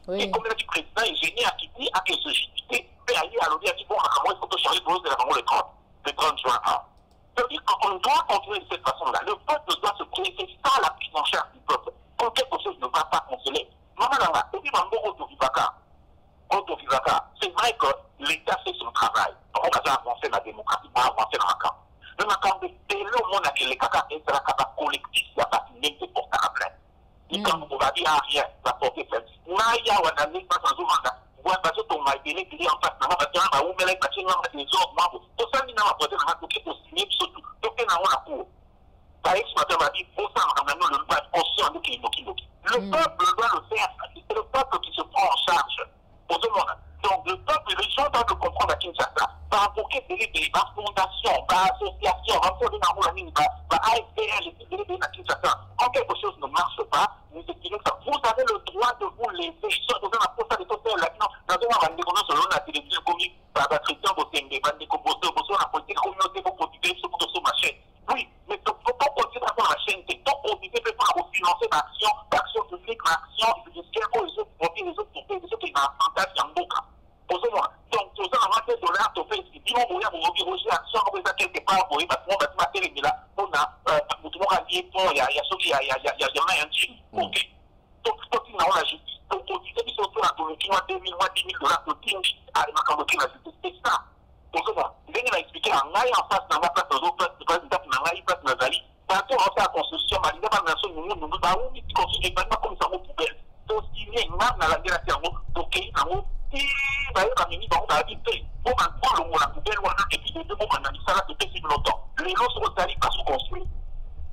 et comme l'a dit le président, il est gêné à quitter, à que ce JT peut aller à l'ONU, à dire, bon, il faut que je change le 30 juin. C'est-à-dire qu'on doit continuer de cette façon-là. Le peuple doit se créer, c'est ça la prise en charge du peuple. Quand quelque chose ne va pas fonctionner, c'est vrai que l'État fait son travail. On va avancer la démocratie, on va avancer dans la camp. Mais quand le monde a que les caca est la capa collectif, il n'y a pas de même de porter à plainte. Et quand on va dire rien, va porter plainte. Naya ou un ami passe en zoomant, ou un bateau ton maïbéné qui est en face, on va dire, ou mais les papiers, on va dire, les autres membres, tout ça, il n'a pas porté dans la coquille pour signer, surtout, tout est dans la cour. par exemple, m'a dit, le peuple doit le faire. C'est le peuple qui se prend en charge. Donc, le peuple, les gens doivent le comprendre à Kinshasa. Par invoquer des fondations, par associations, par AFPR, quand quelque chose ne marche pas, vous avez le droit de vous laisser. Oui, mais il ne faut pas continuer à faire la chaîne. Il faut financer l'action publique, l'action judiciaire, les autres qui n'ont pas donc, tout ça, on va faire $, tu fais, si on voulait vous revirer action, on va quelque part, vous voyez, parce qu'on va se mettre là, on a, tout a dit, il y a ceux qui, il y a un type, ok. Donc, il y a la justice. Donc, on dit, ils sont tous là, pour le client, $2 000, $10 000, pour le à la justice, c'est ça. Donc, on va expliquer en face, dans la place de l'autre, de la place de Nazali, parce qu'on va faire la construction, mais il n'y a pas de nation, nous, comme ça, on poubelle. Donc, il y a une marque dans la guerre, ok,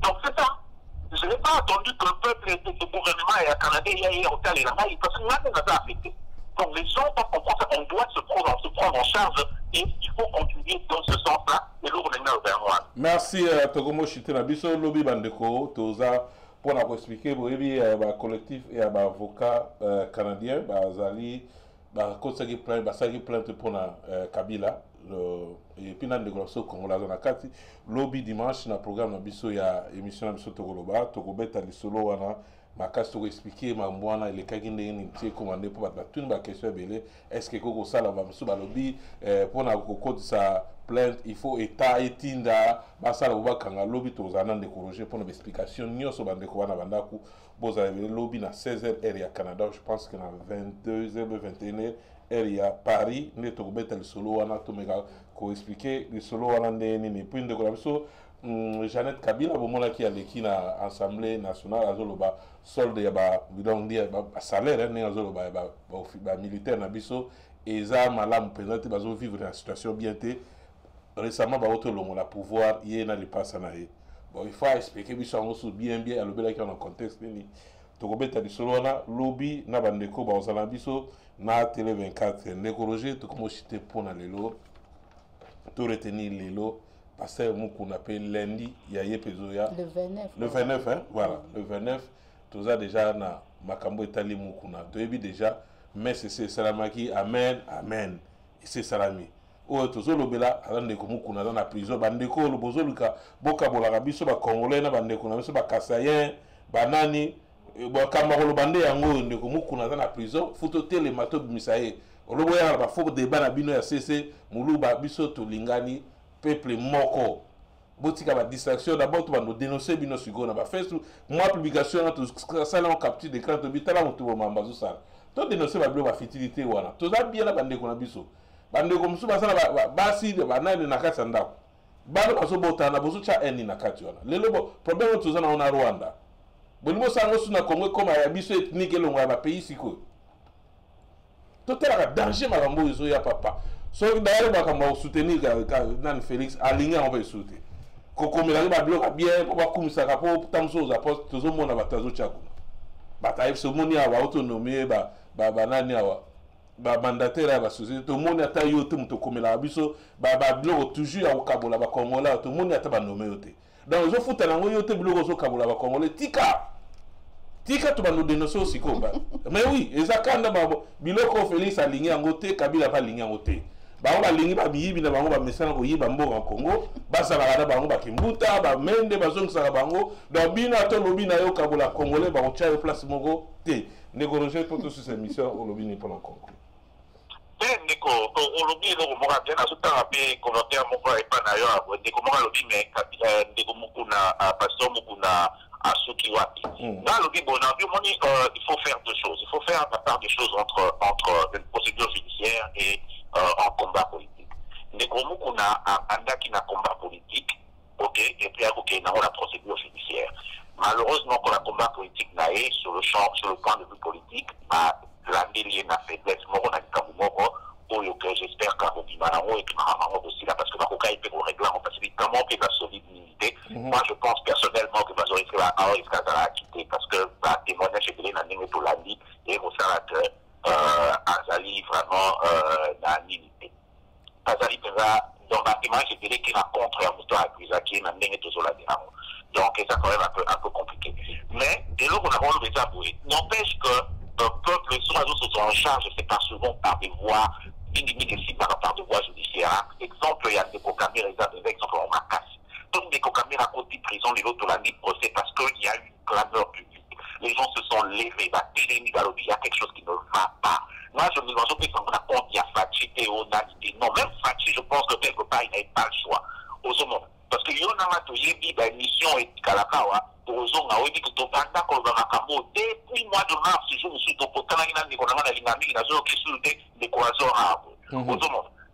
donc c'est ça. Je n'ai pas attendu que le peuple et le gouvernement et le Canada aient hôtel et la maille parce que rien ne nous a affecté. Donc les gens doivent comprendre qu'on doit se prendre en charge et il faut continuer dans ce sens-là et le gouvernement au Bénin. Merci Togomo Chitena Biso Lobby Bandeko Toza pour nous expliquer le collectif et l'avocat canadien Zali conseiller plainte pour Kabila et puis dans le gros Congo la kati lobby dimanche na programme na biso ya émission na biso Togoloba Togobeta lisolo wana makasi to expliquer mambwana ile kaginde ni tie commandé pour battu ba question belé est-ce que koko sala ba biso ba lobby pour na koko sa plainte il faut état etinda basala bobakanga lobby tozana ndekoroger pour une explication nyoso bandeko wana bandaku boza le lobby na 16h area Canada je pense que na 22h 21h area Paris ne tokobeta le solo wana to mega ko expliquer le solo wana ndeni puis ndeko biso Jeannette Kabila bomona ki aleki na assemblée nationale azoloba solde ya ba bidon dia ba salaire ne azoloba ba militaire na biso eza malamu penalty bazo vivre en situation bien té récemment ba otolongo la pouvoir yé na lipasa na ye bon il faut expliquer biso ngo bien alobela ki en contexte ni tokobeta bisolo wana lobby na bandeko ba ozala biso na télé 24 ndekologer to komo chité pona lelo to retenir lelo parce que on appelle lundi il y a yepezoya le 29 hein voilà le 29 tous a déjà na makambo etali mukuna to ebi déjà mais c'est salamaki amen amen et c'est salami o tozolobela alande ko mukuna dans la prison bandeko lo bozoluka boka bolaka biso ba congolais na bandeko na biso ba kasayen banani bo kamaro bande yango ndeko mukuna dans la prison futo tele mato misaye oloboya ba foko débat na bino ya CC muluba biso to lingani peuple moko botika ba distraction d'abord tu vas nous dénoncer bino sigo na ba Facebook moi publication na tout ça là on capture d'écran to bitala mutu bo mambazo ça to dénoncer ba blo ba futilité wana to za bien na bandeko na biso bandeko musu basala basi de banani na kati ndako balo baso botana boso cha eni na kati wana lelo bo problème to za na ona Rwanda bolimo sango suna Congo comme ya biso ethnique elongo ya ba pays siko to tela danger makambo izo ya papa so d'ailleurs bakamba soutenir nan Félix alinga on va soutenir kokomela ba bloka bien ko bakumisa ka po tamso za poste tozo mona batazo chako bataye so moni awa autonomie ba nani awa ba mandataire ba société to moni ata yo te muto komela biso ba bloka toujours ya okabola ba kongola to moni ata ba nomé yote donc zo futa nango yo te bloka so kabola ba kongolais tika to ba no dénoncer aussi ko ba mais oui ezakanda ba biloko Félix alinga ngote Kabila pa alinga ngote bango balingi babiyibi na bango bamesana koyiba mboka ya Congo basalaka na bango bakimbuta bamende bazongisaka bango donc bino ata olobi na yo kabola congolais bakotia yo place moko te ndeko Roger poto sur cette émission olobi ni mpona Congo ndeko olobi eloko moko bien azotanga mpe commentaire moko epa na yo ndeko moko alobi me ndeko mokuna pasteur mokuna soki wapi na alobi bon omoni il faut faire deux choses il faut faire la part des choses entre une procédure judiciaire et en combat politique. Ndeko kuna andaki na combat politique, ok, et puis ok, na la procédure judiciaire. Malheureusement, pour la combat politique naé sur le point de vue politique, l'année na faiblesse moko na kamumoko, que j'espère qu'à Robimanamo et que Mahamango aussi là parce que la Coca peut au règlement parce que comment peut la solidité. Moi, je pense personnellement risque à quitter parce que bah témoignage chez les nanning et Tolandi et vous savez que Azali vraiment n'a limité. Azali déjà donc la témoignage chez les qui va contre un mouton accusé qui est nanning et toujours la dynamo. Donc c'est quand même un peu compliqué. Mais dès lors qu'on a vraiment le désavoué, n'empêche que le peuple sur les autres sont en charge, c'est pas souvent par des voies par des voies judiciaires. Exemple, il y a des cocamires, des exemples en macasse. Donc des cocamires à côté de prison, les autres l'ont mis procès parce qu'il y a eu une clameur publique. Les gens se sont levés, il y a quelque chose qui ne va pas. Moi, je me dis, je pense qu'on a il y a fatigué, onalité. Non, même fatigué, je pense que quelque part, il n'avait pas le choix. Aux hommes. Parce que yon a matoyé bi la mission et kalakawa ozo nga webi que topanda ko ba makambo depuis mois de mars je me suis topotana ina ni kona na lingambi na zo kisulde de croisons arabes ozo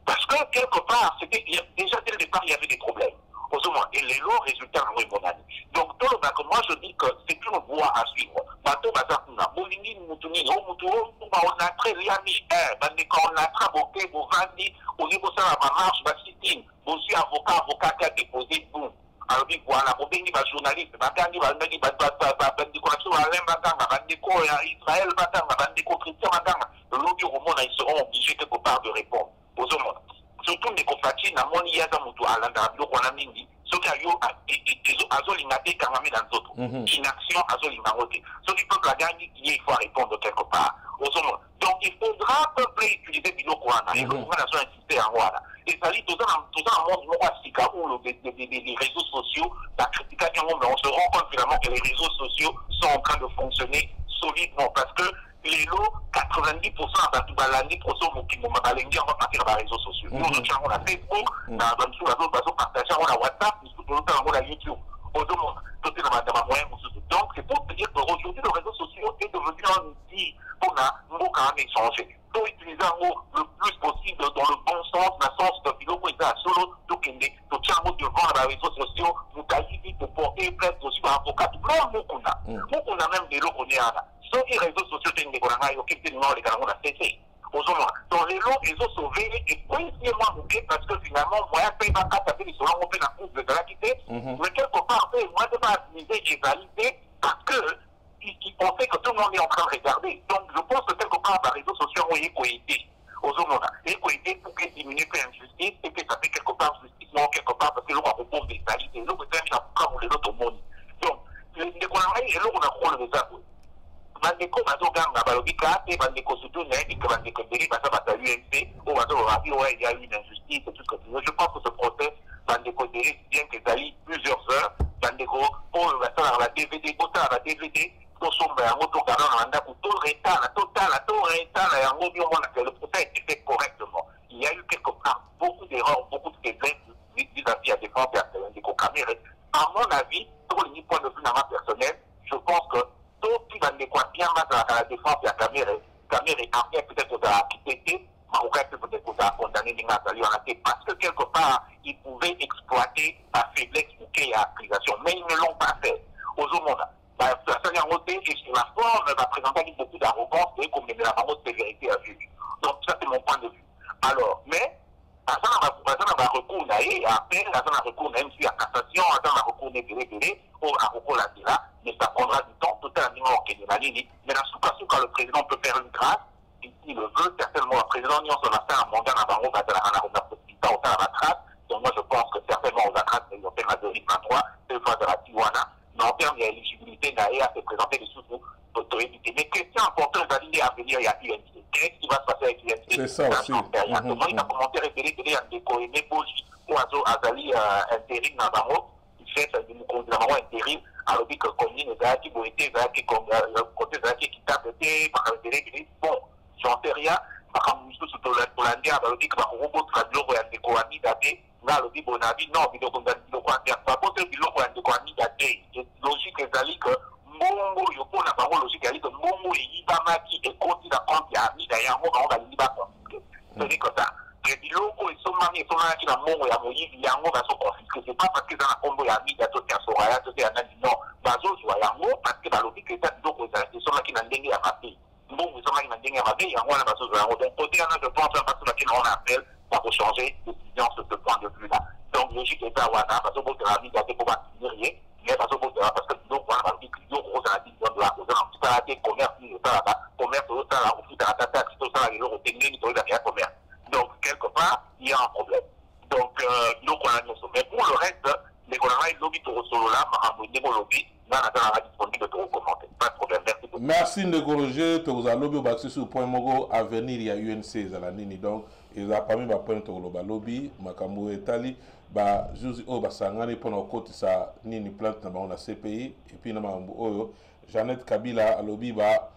parce que quelque part c'était déjà dès le départ il y avait des problèmes ozo et les lots résultats non bon année donc tout le que moi je dis que c'est une voie à suivre bateau bazakuna molingi mutuni o mutu on a très liami bande quand on a traboqué bo vandi au niveau ça la marche ba sitting monsieur avocat qui a déposé boum. Alors voilà, pour bénir les journalistes, Bakandi va bénir les décorations à l'Embaganga, Israël Baganga, les Christian Baganga. Le lobby au monde, ils seront obligés quelque part de répondre aux hommes. Surtout les confrères, n'a mon IA dans mon toit, à l'Andabio, qu'on a mis, ce qu'il y a Azolinate, Kamame dans d'autres. Inaction, Azolinate. Ce qui peut la gagner, il faut répondre quelque part aux hommes. Donc il faudra peuple utiliser Bilo Kouana. Et le gouvernement a insisté en Rwanda. Et ça dit, tout ça, un monde où les réseaux sociaux, la critique à monde, mais on se rend compte finalement que les réseaux sociaux sont en train de fonctionner solidement parce que les lots, 90% de tout l'année, on va partir dans les réseaux sociaux. Nous, nous avons la Facebook, nous avons partagé la WhatsApp, nous avons la YouTube. Donc, c'est pour te dire qu'aujourd'hui, les réseaux sociaux est devenu un outil pour nous échanger. Il faut utiliser un mot le plus possible dans le bon sens, dans le sens de Biloko et Solo, tout tient un mot devant les réseaux sociaux, nous qualifions pour porter presque aussi par avocat. Non, nous, on a même des lots qu'on est là. Sur les réseaux sociaux, il y a des gens qui ont été cessés. Donc, les lots, ils ont sauvé et principalement parce que finalement, moi, je ne pas taper les soins, on peut la course de la quitter, mais quelque part, moi, je ne vais pas utiliser et valider parce que on sait que tout le monde est en train de regarder. Donc, je pense que quelque part, les réseaux sociaux ont été aux hommes. Et été pour que diminuer l'injustice et que ça fait quelque part justice, non, quelque part, parce que l'on va répondre des qualités. L'on peut faire une autre monde. Donc, les Kouanaï et l'on a rôle de ça. Bandeko bazoganga balobika et bandeko surtout n'aide que bandeko dérive à ça à l'UMC ou à il y a eu une injustice et tout ce que tu veux. Je pense que ce procès bandeko dérive bien que ça lit plusieurs heures bandeko pour la DVD pour la DVD pour son moto garant pour tout retard la totale et en gros que le procès a été fait correctement. Il y a eu quelque part beaucoup d'erreurs, beaucoup de faiblesses vis-à-vis à défendre bandeko caméra. À mon avis, pour le point de vue personnel, je pense que qui va bien à la défense de la caméra après peut-être qu'on a quitté, peut-être qu'on a condamné parce que quelque part, ils pouvaient exploiter la faiblesse ou qu'il y a accusation. Mais ils ne l'ont pas fait. Aux hommes, la forme va présenter beaucoup d'arrogance et comme la fameuse sévérité à vue. Donc ça c'est mon point de vue. Alors, mais ça va recours après, ça va recours même si à cassation, ça va recours ou à recours là, mais ça prendra du temps, tout à l'heure mais la souka, le président peut faire une grâce, s'il le veut, certainement, le président Nyon se va faire un mandat à Bango, à la trace, donc moi je pense que certainement, on va grâce, ils ont fait la 2023, deux fois de la Tijuana, mais en termes d'éligibilité, Naïa s'est présenté des sous autorités. Mais question importante, d'aller à venir, il y a UNC. Qu'est-ce qui va se passer avec UNC? C'est ça aussi. Il a commenté référé, il y a des cohénés, ou Azali intérim dans Bango, il fait une considération intérim. Alors, dit que comme il y a qui été, côté qui tape, bon, j'en sais rien, alors, dit que robot radio et des coamis datés, là, le dit, bon avis, non, il doit pas poser le bilan de coamis datés. Logique, c'est que Mongo, il faut la parole logique, il que Mongo et Ibamaki et continue à prendre des amis d'ailleurs, on va l'Iba confisquer. C'est que ça. Les biloko et son mari et son mari qui n'a mongo et à Moïse, il y a un mot va se confisquer. C'est pas parce que dans la combo et amis d'être qui a Soraya, tout est un ami, non. Bazo, soit un mot, parce que dans le que ça, biloko et son mari qui n'a dengue à rater. Mongo et son mari qui n'a dengue à rater, il y a un mot, là, bazo, soit un mot. Donc, côté, je pense, parce que là, on appelle, ça faut changer de décision sur ce point de vue-là. Donc, logique est à Wana, parce que votre ami d'être pour pas rien, mais parce que technique de la commerce. Donc, quelque part, il y a un problème. Donc, nous, on a dit, mais pour le reste, les colonels, ils lobby pour solo là, mais on lobby, dans la disponible de recommander. Pas de problème. Merci beaucoup. Merci de corriger. Tu as lobby au sur point mogo à venir, il y a UNC, à la Nini. Donc, ils ont pas mis ma point de lobby, ma cambo Italie. Bah, juste oh bah ça ngani pour nos côtés ça Nini plante dans la CPI et puis na mambo oyo Jeannette Kabila alobi ba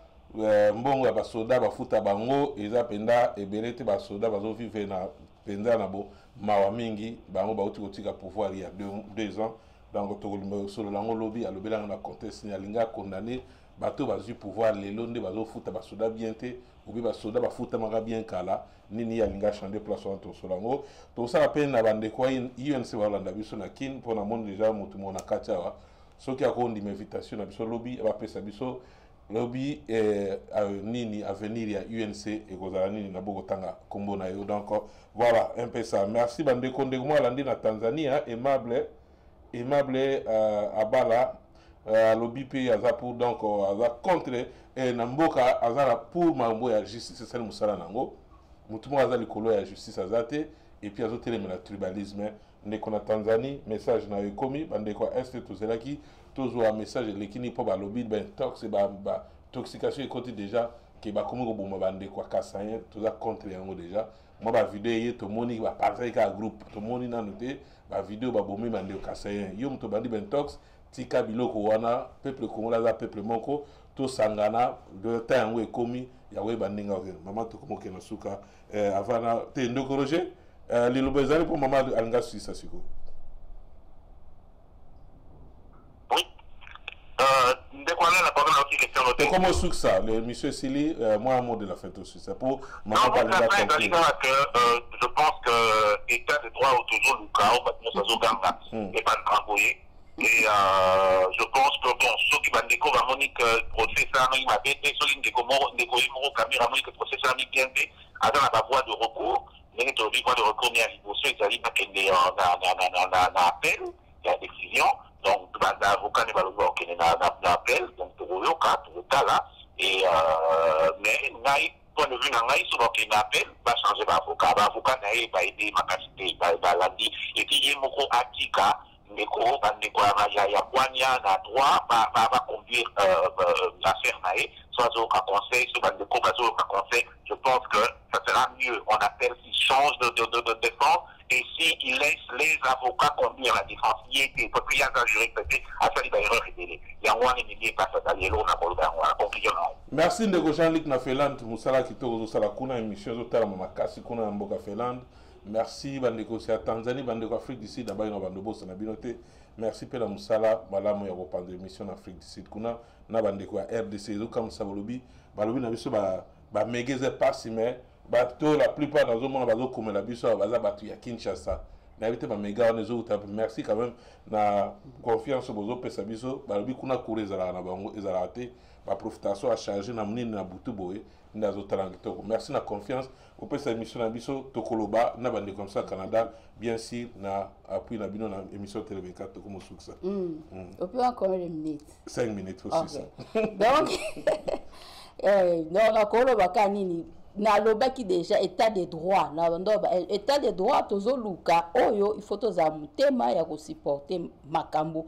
mbongo ba soda ba futa bango eza penda ebelete ba soda bazo vivre na penda na bo mawa mingi bango ba uti kotika pouvoir il y a 2 ans donc to solo lango lobi alobi na contexte ni alinga condamné bato bazu pouvoir lelo nde bazo futa ba soda bien te obi ba soda ba futa maka bien kala nini alinga changer place entre solango to ça peine na bande kwa UNC walanda biso na kin pona monde déjà mutu mona kacha soki akondi invitation na biso lobby ba pesa biso lobby nini avenir ya UNC et kozala nini na bogotanga kombo na yo donc voilà un peu ça merci bande konde mo alandi na Tanzania aimable abala lobby pe aza pour donc aza contre na mboka aza pour mambo ya justice c'est musala nango mutu mo aza likolo ya justice azate et puis azotelemela tribalisme ndeko na Tanzanie message na ekomi bande kwa est tozelaki tozwa message lekini po ba lobby ben tox ba toxication ekoti déjà ke ba komi ko bomba bande kwa kasayen toza contre yango déjà moi ba vidéo ye to moni ba partager ka groupe to moni na noté ba vidéo ba bombi bande kwa kasayen yo mto bandi ben tox tika biloko wana peuple congolais za peuple moko to sangana de tango ekomi ya we bandinga ok mama to komo ke na suka avana te ndoko Roger lilo bezali pour mama alinga suisa siko. Oui. Comment c'est ça, le monsieur Sili, moi un mot de la fête aussi, c'est pour maman je pense que l'état de droit est toujours le chaos, et pas de travailler. Et je pense que bon, ceux qui vont découvrir Monique procès ça, il m'a dit, ceux qui découvrent caméra Monique procès ça, il bien fait, attends la voie de recours, mais tu as voie de recours, mais à l'impossible, il y a appel, il y a décision. Donc, l'avocat n'est pas le droit qu'il y ait un appel, donc pour le cas là, et mais, point de vue, souvent qu'il y a un appel, va changer d'avocat. L'avocat n'a pas aidé ma capacité, il va l'andi, et puis il y a un article, Neko, ya Boania, na droit, va conduire l'affaire nae, soit au conseil, soit au conseil, je pense que ça sera mieux. On appelle s'il change de défense, et s'il laisse les avocats conduire la défense, il était, parce qu'il y a un jury peut-être, à ça, il va y avoir un délai. Il y a un millier pas ça, il y a un merci Ndeko Jean-Luc na Feland, Moussala Kitoko, Zosala Kuna, émission Zotala Mamakasi, Kuna Mboka Feland. Merci bandeko c'est à Tanzanie bandeko Afrique du Sud d'abord na bando boss na binoté merci pe la musala malamu ya kopanda émission en Afrique du Sud kuna na bandeko ya RDC zo comme ça balobi na biso ba megeze passe mais ba to la plupart dans le monde bazo comme la biso baza batu ya Kinshasa na bité ba mega on ezo tape merci quand même na confiance bozo pesa biso balobi kuna courez na bango ezala té ba profitation à charger na mnini na butu boye ndazo talangito merci na confiance au pesa émission na biso tokoloba na bande comme ça Canada bien sûr na appui na bino na émission Télé 24 comme succès au plus encore une minute 5 minutes aussi ça donc non na koloba kanini na lobaki déjà état de droit na ndoba état de droit tozoluka oyo il faut toza mutema ya ko supporter makambo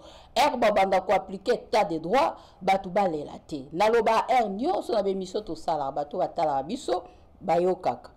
banda ko appliquer état de droit batu balela te na loba nyonso na bemission to sala batu batala biso bayokaka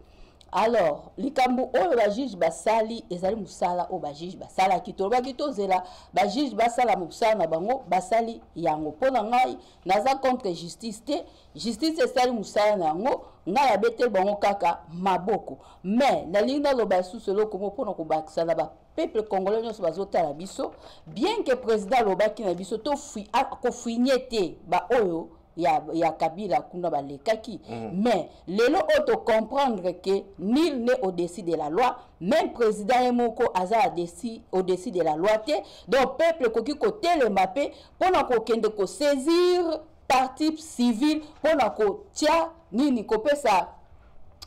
alors likambo oyo ba juge basali ezali musala o ba juge basala kitoloba kitozela ba juge basala musala na bango basali yango pona ngai naza contre justice te justice esali musala na yango ngai abete bango kaka maboko mais na linga loba suselo komo pona ko bakisa na ba peuple congolais nyonso bazotala biso bien que président lobaki na biso to fui ko fuignete ba oyo ya Kabila kuna balekaki mais lelo auto comprendre que nul n'est au-dessus de la loi même président Emoko aza au-dessus de la loi te donc peuple koki ko telemape pona ko kende ko saisir partie civile pona ko tia nini ko pesa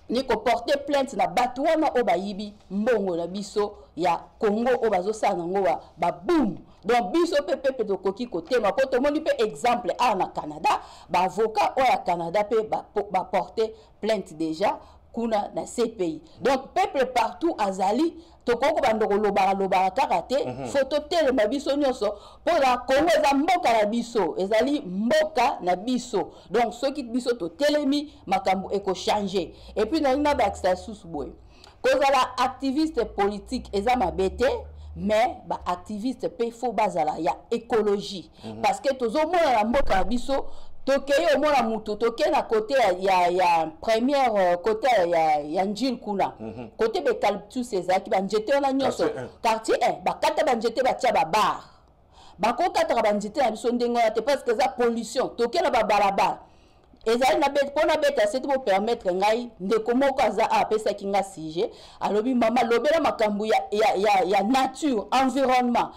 ni ko porter plainte na batu wana o bayibi mbongo na biso ya Congo o bazosala nango ba boum donc biso peuple de koki côté ma poto moni pe exemple na Canada ba avocat o ya Canada pe ba porter plainte déjà kuna na CPI. Donc peuple partout azali tokoko bandoko lobara karate photo tele mabiso nyonso pour la Congo za mboka na biso ezali mboka na biso. Donc soki biso to telemi makambo eko changer. Et puis na ina baksa susboy kozala activiste politique eza mabete mais ba activiste pe fo bazala ya écologie parce que tozo mona na mboka na biso tokeye au mona muto toke na côté ya première côté ya njil kuna côté bekalptus ezaki ba njete ona nyonso quartier 1 ba kata ba njete ba tia ba bar ba ko kata ba njete na biso ndengo ya te parce que za pollution toke na ba barabara ezali na bet pona beta c'est pour permettre ngai ndeko moko aza apesa kinga sujet alobi mama lobela makambu ya nature environnement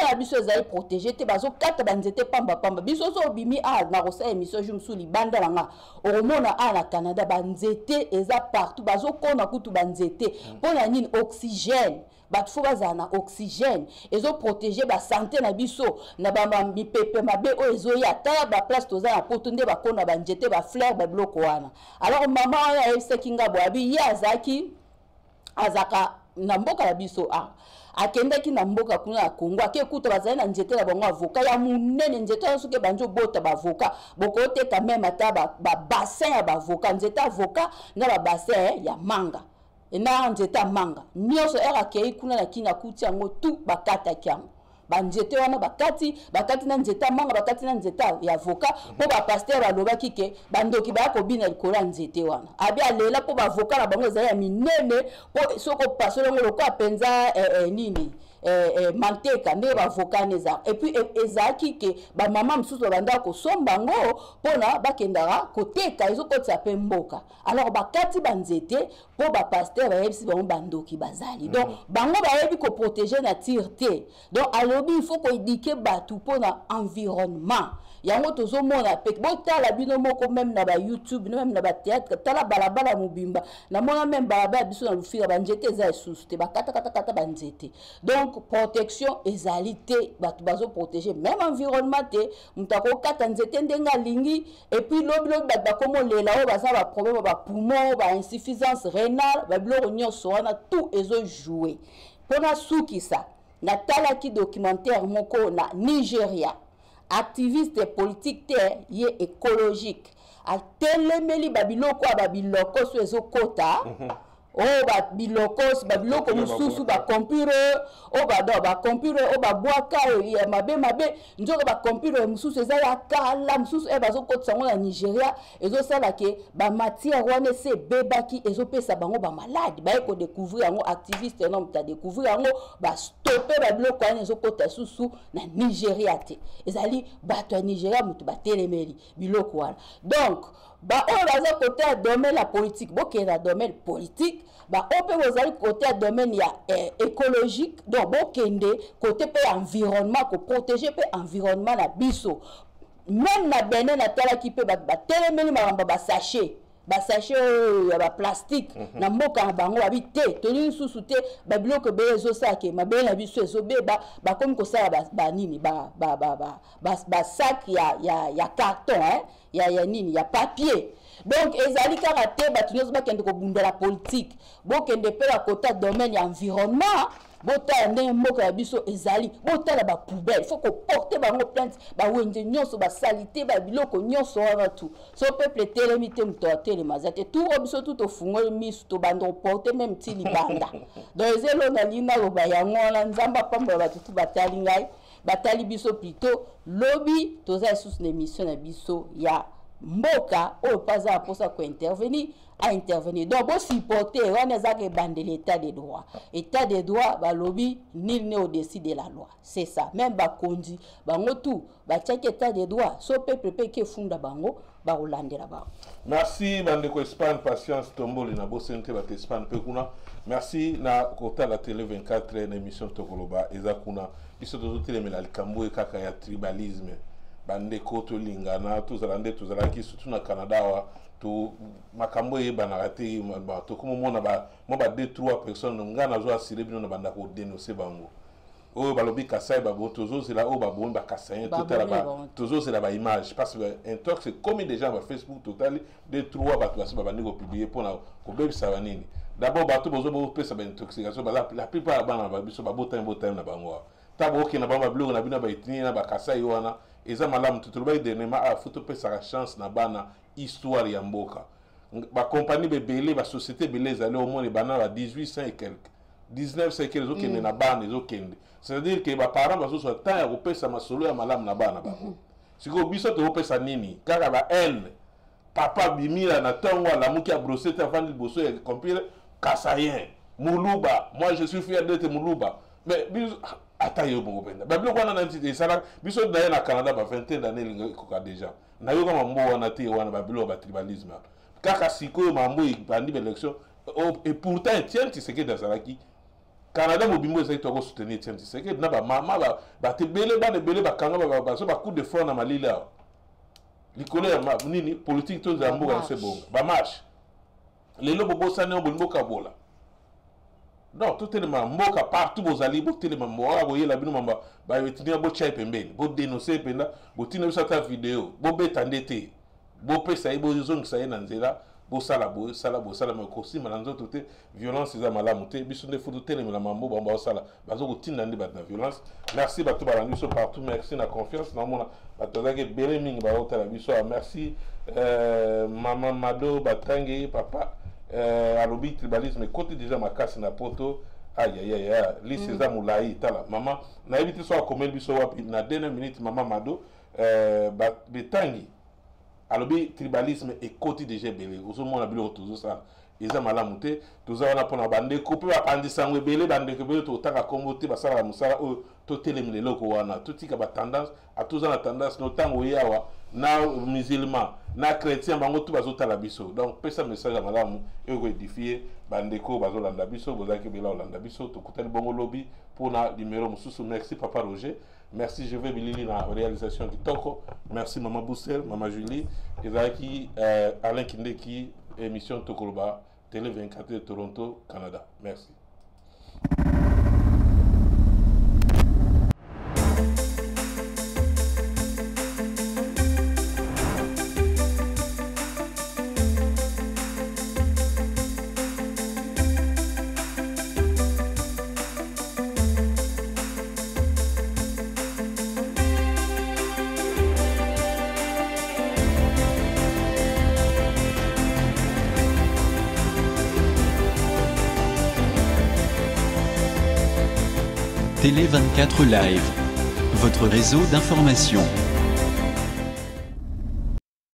ya biso ezali protéger te bazo kata banzete pamba biso so bimi na rosa émission jumsu libanda nga oromona na Canada banzete eza partout bazo kona kutu banzete pona nini oxygène batfo baza na oxygène ezo protéger ba santé na biso na ba mipepe mabe o ezo ya ta ba place toza na poto nde ba kona ba njete ba fleur ba bloko wana. Alors mama ya esekinga bo abi ya azaka na mboka ya biso akendaki na mboka kuna ya Congo akekuta bazali na njete na bango avocat ya munene njete ya suke banjo bota ba avocat bokote quand même ata ba bassin ya ba avocat njete avocat na ba bassin ya manga ena nzeta manga nyonso era kei kuna na kina kuti yango tu bakata kyango banjete wana bakati na nzeta manga bakati na nzeta ya avocat po ba pasteur aloba kike bandoki ba ko bina likola nzete wana abi alela po ba avocat na bango za ya minene po soko pasolo ngolo ko apenza nini manteka nde ba avocat neza et puis ezaki ke ba mama msusu banda ko sombango pona bakendara koteka ezokotsa pe mboka. Alors bakati banzete po ba pasteur bayebisi bango bandoki bazali donc bango bayebi ko protéger na tirete donc alobi il faut ko éduquer batu pona environnement yango tozomona pe botala bino moko même na ba YouTube même na ba théâtre tala balabala mubimba na mona même balabala biso na lufira banjete eza esusu te bakata banzete. Donc protection ezalité batu bazo protéger même environnement te mutako kata nzete ndenga lingi et puis lobi bat bakomo lela o baza ba problème ba poumon ba insuffisance rénale ba biloko nyonso wana tout ezo jouer pona sukisa na tala ki documentaire moko na Nigeria activiste politique te ye écologique a telemeli babiloko babiloko so ezokota babiloko mususu ba computer ba computer ba boaka ya mabe nzoka ba computer mususu eza ya kala mususu bazokotisa ngo na Nigeria ezosala ke ba matière wana se bebaki ezopesa bango ba malade ba ko découvrir ngo activiste non ta découvrir ngo ba stopper ba biloko wana ezokota susu na Nigeria te ezali bato ya Nigeria mutu ba telemeli biloko wana. Donc ba on baza côté à domaine la politique boké na domaine politique ba ope bozali côté à domaine ya écologique donc bokende côté pe environnement ko protéger pe environnement na biso même na Benin na tala ki pe ba telemeli maramba ba sachet ya ba plastique na mboka na bango babite toni susu te ba biloko be ezo sake mabele na biso ezo beba ba komi ko sala ba nini ba sac ya carton ya nini ya papier. Donc ezali karate batu nyoso bakende ko bundela politique bokende pe la côté domaine ya environnement bota ndenge mboka ya biso ezali bota ba poubelle faut ko porter bango plainte ba wende nyonso ba salité ba biloko nyonso wana tout so peuple telemite mto telema zate tout biso tout ofungoli misu to bando porter même ti libanda donc ezelo na lina lo ba yango na nzamba pamba ba tout batali ngai batali biso plutôt lobby toza sous l'émission na biso ya mboka o paza posa ko intervenir à intervenir. Donc bon supporter on ezake bande l'état des droits. État des droits ba lobby nul n'est au-dessus de la loi. C'est ça. Même ba kondi bango tout ba tchaki état des droits so peuple ke funda bango ba olandela ba. Merci bande ko Espagne patience tomboli na bosente ba Espagne pe kuna. Merci na kota la télé 24 na émission Tokoloba ezakuna biso to telemela likambo kaka ya tribalisme. Bande koto lingana tuzala ki surtout na Canada wa to makambo e banarate to comme mona ba 2-3 personnes ngana zo asire bino na banda ko dénoncer bango oh balobi kasai babo tozo c'est là oh babo ba kasai tout là bas tozo c'est là bas image parce que intox c'est comme déjà ba Facebook total de trois ba toi ba ndiko publier pour na ko bebi ça nini d'abord ba to bozo bo pesa ba intoxication ba la plupart ba na ba biso ba botin na bango tabo ki na ba blog na bina ba itini na ba kasai wana eza malamu tutuluba dernièrement a photo pesa la chance na bana histoire ya mboka ba compagnie bebele ba société belé zali au moins bana ba 1800 et quelques 1900 et quelques okende na bana ezokende c'est-à-dire que ba parents ba so temps ya kopesa masolo ya malamu na bana ba siko biso to kopesa nini kaka ba haine papa bimila na tongo la muki a brossé ta fandi bosso ya compile kasayen muluba moi je suis fier d'être muluba mais biso atayo bongo benda ba biloko wana na ntite sala biso d'ailleurs na Canada ba 20 d'années linga koka déjà na yo kama mbo wana te wana ba biloko ba tribalisme kaka siko mambo ibandi ba élection et pourtant Etienne Tshisekedi d'Azalaki Canada mobimbo ezali to ko soutenir Etienne Tshisekedi na ba mama ba te bele ba kanga ba so ba coup de front na malila likolo ya nini politique to za mboka se bongo ba marche lelo bobo sane bo kabola non tout est mboka partout bozali bo telema mboka boyela bino mamba ba yetinia bo chai pembeni bo dénoncer penda bo tina bisa ta vidéo bo betandete bo pesa ibo zong sa na nzela bo sala me kosi malanzo toute violence za malamu te biso nde fudu telema la mambo ba sala bazo ko tina ndi bat na violence merci bato balangi so partout merci na confiance na mona bato zake bele mingi ba hotela biso merci maman Mado Batangi papa alobi tribalisme côté déjà makasi na poto aïe li César Moulaï tala maman na évité so akomel biso wapi na dernière minute maman Mado Batangi alobi tribalisme et côté déjà belé ozo mona bilo tozo ça eza malamu te toza wana pona bande couper ba pandisangwe belé bande ko to taka kombo te basala la musala o to telemile loko wana to tika ba tendance a toza na tendance no tango yawa na musulman na chrétien bango tout bazotala biso donc pesa message à malamu et ko édifier bandeko bazolanda biso bozaki bela olanda biso to kutani bongo lobby pour na numéro mususu merci papa Roger merci je vais bilili na réalisation du toko merci maman Boussel maman Julie ezaki Alain Kindeki émission Tokoloba Télé 24 de Toronto Canada merci. Télé 24 Live, votre réseau d'information.